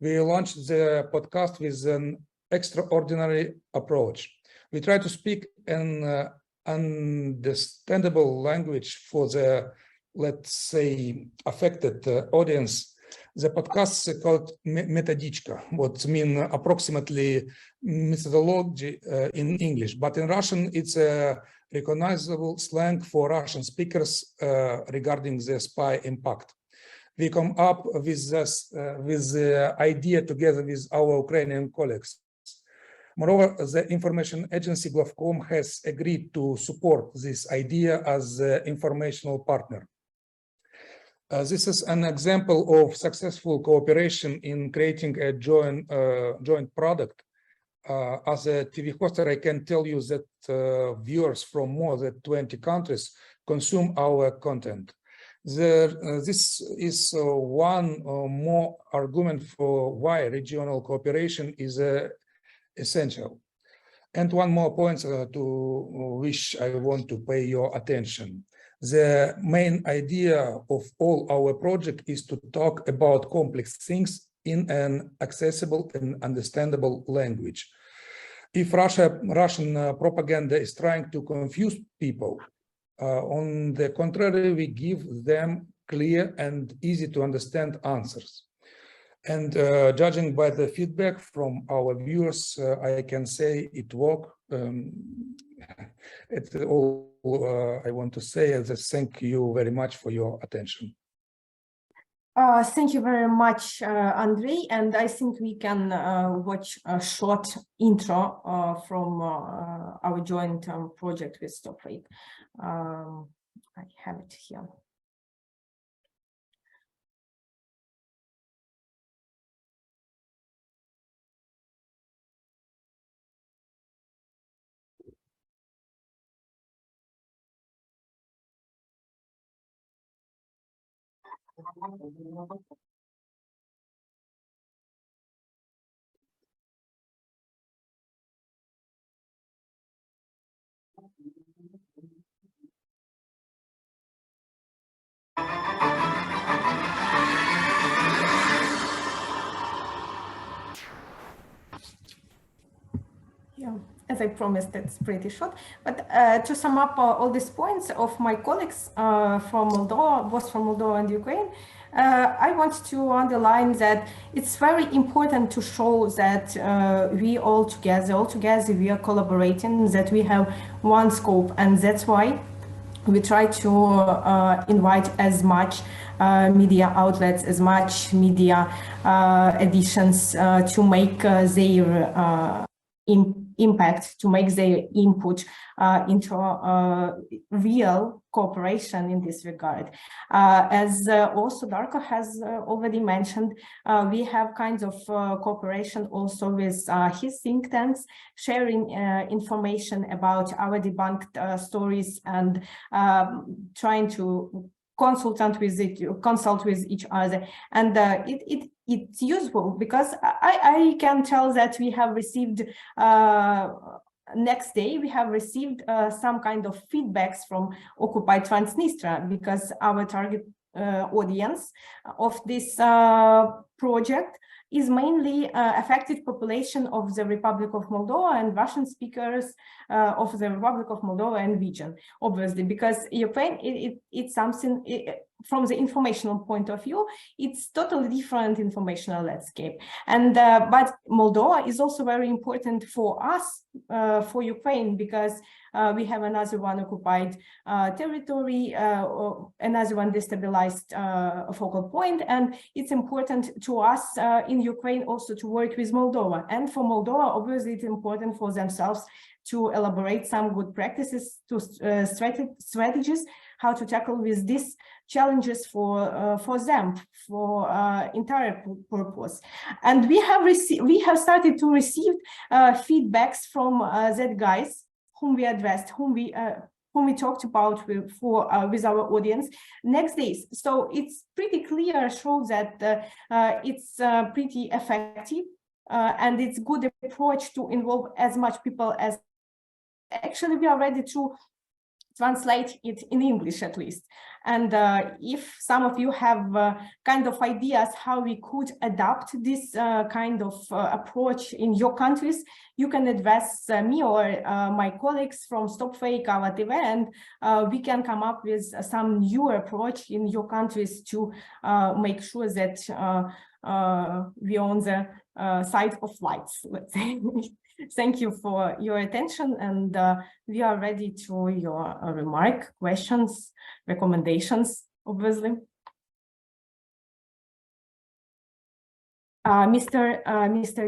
We launched the podcast with an extraordinary approach. We try to speak an understandable language for the, let's say, affected audience. The podcast is called metodichka, what means approximately methodology in English, but in Russian it's a recognizable slang for Russian speakers regarding the spy impact. We come up with this with the idea together with our Ukrainian colleagues. Moreover, the information agency Glavcom has agreed to support this idea as an informational partner. This is an example of successful cooperation in creating a joint product. As a TV hoster, I can tell you that viewers from more than 20 countries consume our content. This is one more argument for why regional cooperation is essential. And one more point to which I want to pay your attention. The main idea of all our project is to talk about complex things in an accessible and understandable language. If Russian propaganda is trying to confuse people, on the contrary, we give them clear and easy to understand answers. And judging by the feedback from our viewers, I can say it worked. It's all I want to say is thank you very much for your attention. Thank you very much, Andrei. And I think we can watch a short intro from our joint project with StopFake. I have it here. Yeah, as I promised, it's pretty short. But to sum up all these points of my colleagues from Moldova, both from Moldova and Ukraine, I want to underline that it's very important to show that we all together, we are collaborating, that we have one scope, and that's why we try to invite as much media outlets, as much media editions to make their impact, to make their input into real cooperation in this regard. As also Darko has already mentioned, we have kinds of cooperation also with his think tanks, sharing information about our debunked stories and trying to consult with each other, and it's useful because I can tell that we have received next day we have received some kind of feedbacks from occupied Transnistria, because our target audience of this project is mainly affected population of the Republic of Moldova and Russian speakers of the Republic of Moldova and region, obviously, because Ukraine, it's something, from the informational point of view, it's totally different informational landscape. And but Moldova is also very important for us, for Ukraine, because we have another one occupied territory, another one destabilized focal point, and it's important to us in Ukraine also to work with Moldova. And for Moldova, obviously, it's important for themselves to elaborate some good practices, to strategies, how to tackle with these challenges for them, for entire purpose. And we have started to receive feedbacks from that guys whom we addressed, whom we talked about with our audience next days. So it's pretty clear, shows that it's pretty effective, and it's good approach to involve as much people as. Actually, we are ready to translate it in English at least. And if some of you have kind of ideas how we could adapt this kind of approach in your countries, you can address me or my colleagues from StopFake, our TV, and we can come up with some new approach in your countries to make sure that we're on the side of lights, let's say. Thank you for your attention, and we are ready to your remark, questions, recommendations, obviously. Mr.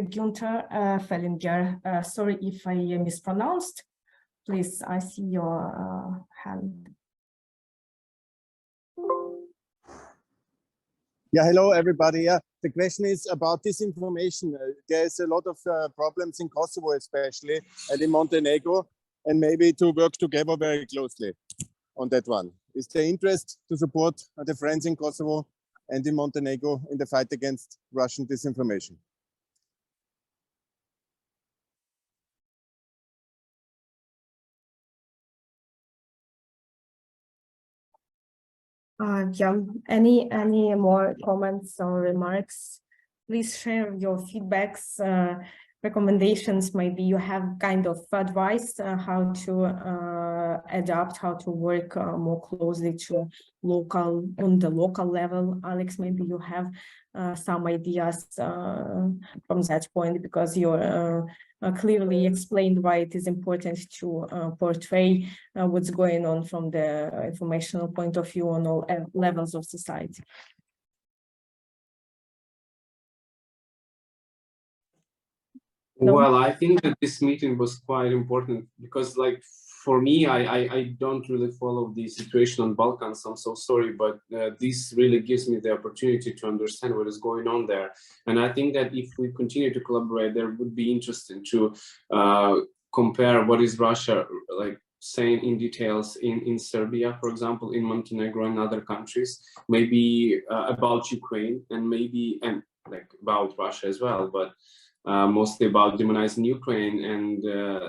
Günther Fellinger, sorry if I mispronounced. Please, I see your hand. Yeah, hello everybody. Yeah, the question is about disinformation. There's a lot of problems in Kosovo, especially, and in Montenegro, and maybe to work together very closely on that one. Is there interest to support the friends in Kosovo and in Montenegro in the fight against Russian disinformation? Yeah, any more comments or remarks? Please share your feedbacks recommendations. Maybe you have kind of advice how to adapt, how to work more closely to on the local level. Alex, maybe you have some ideas from that point, because you clearly explained why it is important to portray what's going on from the informational point of view on all levels of society. Well, I think that this meeting was quite important because, like, for me, I don't really follow the situation on Balkans. I'm so sorry, but this really gives me the opportunity to understand what is going on there. And I think that if we continue to collaborate, there would be interesting to compare what is Russia like saying in details in Serbia, for example, in Montenegro and other countries, maybe about Ukraine, and maybe like about Russia as well, but mostly about demonizing Ukraine, and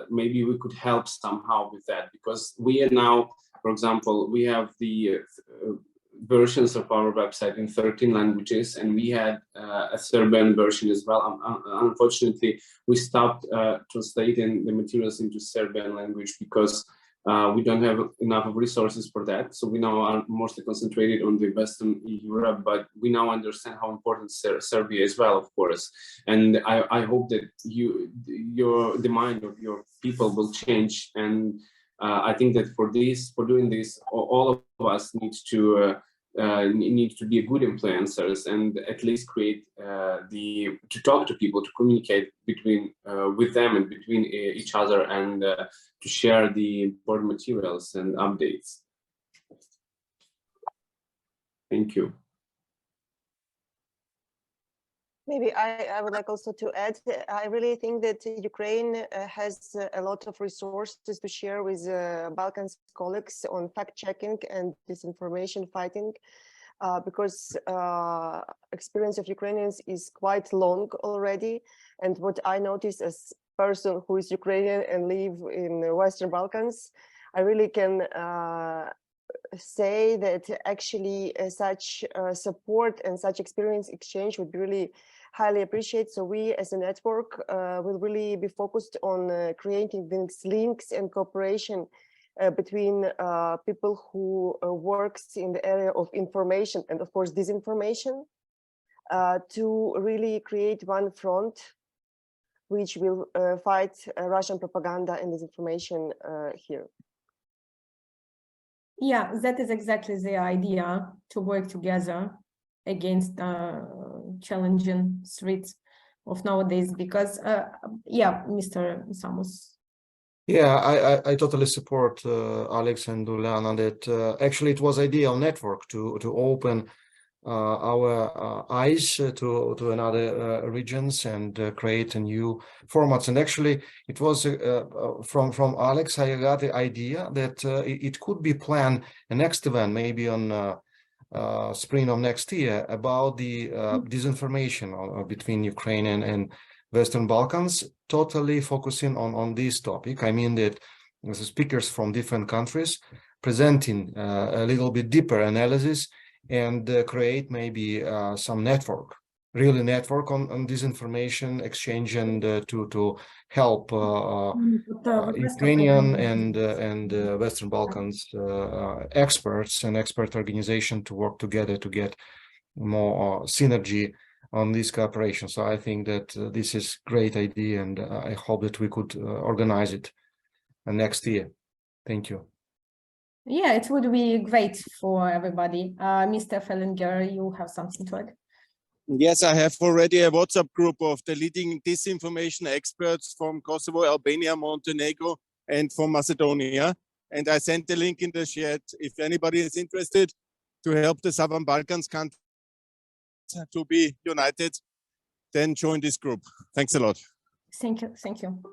maybe we could help somehow with that, because we are now, for example, we have the versions of our website in 13 languages, and we had a Serbian version as well. Unfortunately, we stopped translating the materials into Serbian language because we don't have enough of resources for that. So we now are mostly concentrated on the Western Europe, but we now understand how important Serbia is well, of course. And I hope that the mind of your people will change. And I think that for doing this, all of us need to be good influencers, and at least create to talk to people, to communicate with them and between each other, and to share the important materials and updates. Thank you. Maybe I would like also to add, I really think that Ukraine has a lot of resources to share with Balkans colleagues on fact-checking and disinformation fighting, because experience of Ukrainians is quite long already. And what I notice as a person who is Ukrainian and live in the Western Balkans, I really can say that actually such support and such experience exchange would be really highly appreciated. So we as a network will really be focused on creating these links and cooperation between people who works in the area of information and of course disinformation, to really create one front which will fight Russian propaganda and disinformation here. Yeah, that is exactly the idea, to work together against challenging threats of nowadays, because yeah, Mr. Samos. Yeah, I totally support Alex and Uliana that actually it was ideal network to open our eyes to another regions and create a new formats. And actually it was from Alex I got the idea that it could be planned a next event, maybe on spring of next year, about the disinformation between Ukraine and Western Balkans, totally focusing on this topic. I mean that the speakers from different countries presenting a little bit deeper analysis and create maybe some network, really network on disinformation exchange, and to help Ukrainian and Western Balkans experts and expert organization to work together to get more synergy on this cooperation. So I think that this is great idea, and I hope that we could organize it next year. Thank you. Yeah, it would be great for everybody. Mr. Fellinger, you have something to add? Yes, I have already a WhatsApp group of the leading disinformation experts from Kosovo, Albania, Montenegro, and from Macedonia. And I sent the link in the chat. If anybody is interested to help the Southern Balkans countries to be united, then join this group. Thanks a lot. Thank you. Thank you.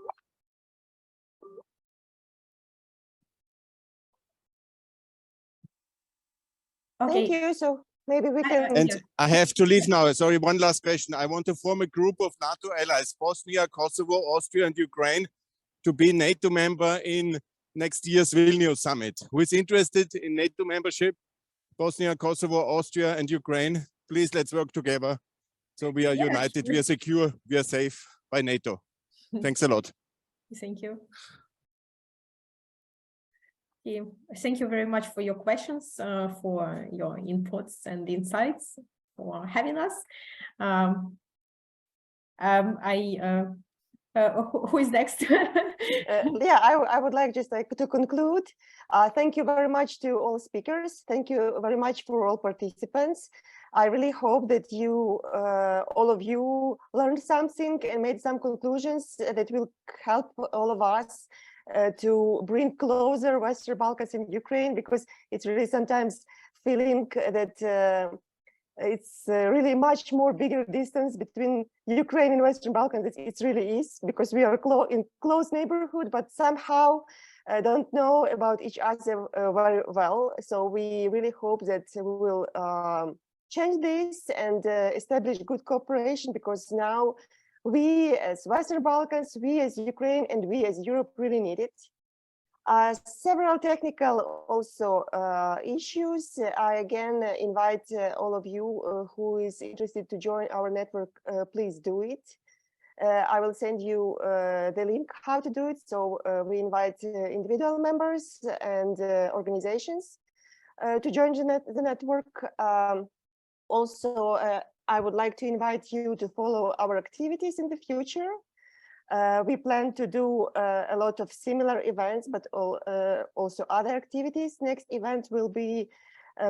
Okay. Thank you. So maybe we can. And I have to leave now. Sorry, one last question. I want to form a group of NATO allies, Bosnia, Kosovo, Austria, and Ukraine, to be NATO member in next year's Vilnius summit. Who is interested in NATO membership? Bosnia, Kosovo, Austria, and Ukraine. Please, let's work together. So we are united, we are secure, we are safe by NATO. Thanks a lot. Thank you. Okay. Thank you very much for your questions, for your inputs and insights, for having us. Who is next? Yeah, I would like just like to conclude. Thank you very much to all speakers. Thank you very much for all participants. I really hope that you, all of you, learned something and made some conclusions that will help all of us to bring closer Western Balkans and Ukraine, because it's really sometimes feeling that it's really much more bigger distance between Ukraine and Western Balkans. It really is, because we are in close neighborhood, but somehow don't know about each other very well. So we really hope that we will change this and establish good cooperation, because now we as Western Balkans, we as Ukraine, and we as Europe really need it. Several technical also issues. I again invite all of you who is interested to join our network, please do it. I will send you the link how to do it. So we invite individual members and organizations to join the network. Also, I would like to invite you to follow our activities in the future. We plan to do a lot of similar events, but also other activities. Next event will be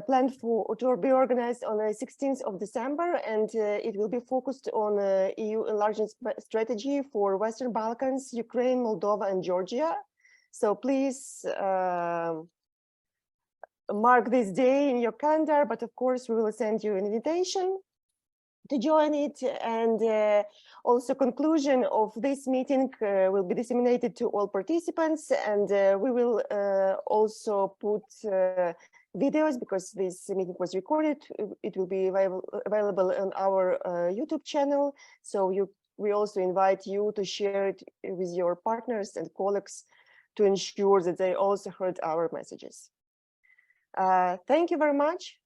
planned to be organized on the 16th of December, and it will be focused on EU enlargement strategy for Western Balkans, Ukraine, Moldova, and Georgia. So please mark this day in your calendar, but of course we will send you an invitation to join it. And also conclusion of this meeting will be disseminated to all participants, and we will also put videos, because this meeting was recorded. It will be available on our YouTube channel. So we also invite you to share it with your partners and colleagues to ensure that they also heard our messages. Thank you very much,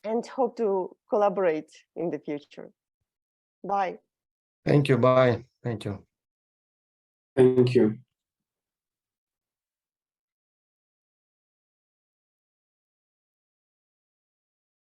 and hope to collaborate in the future. Bye. Thank you. Bye. Thank you. Thank you.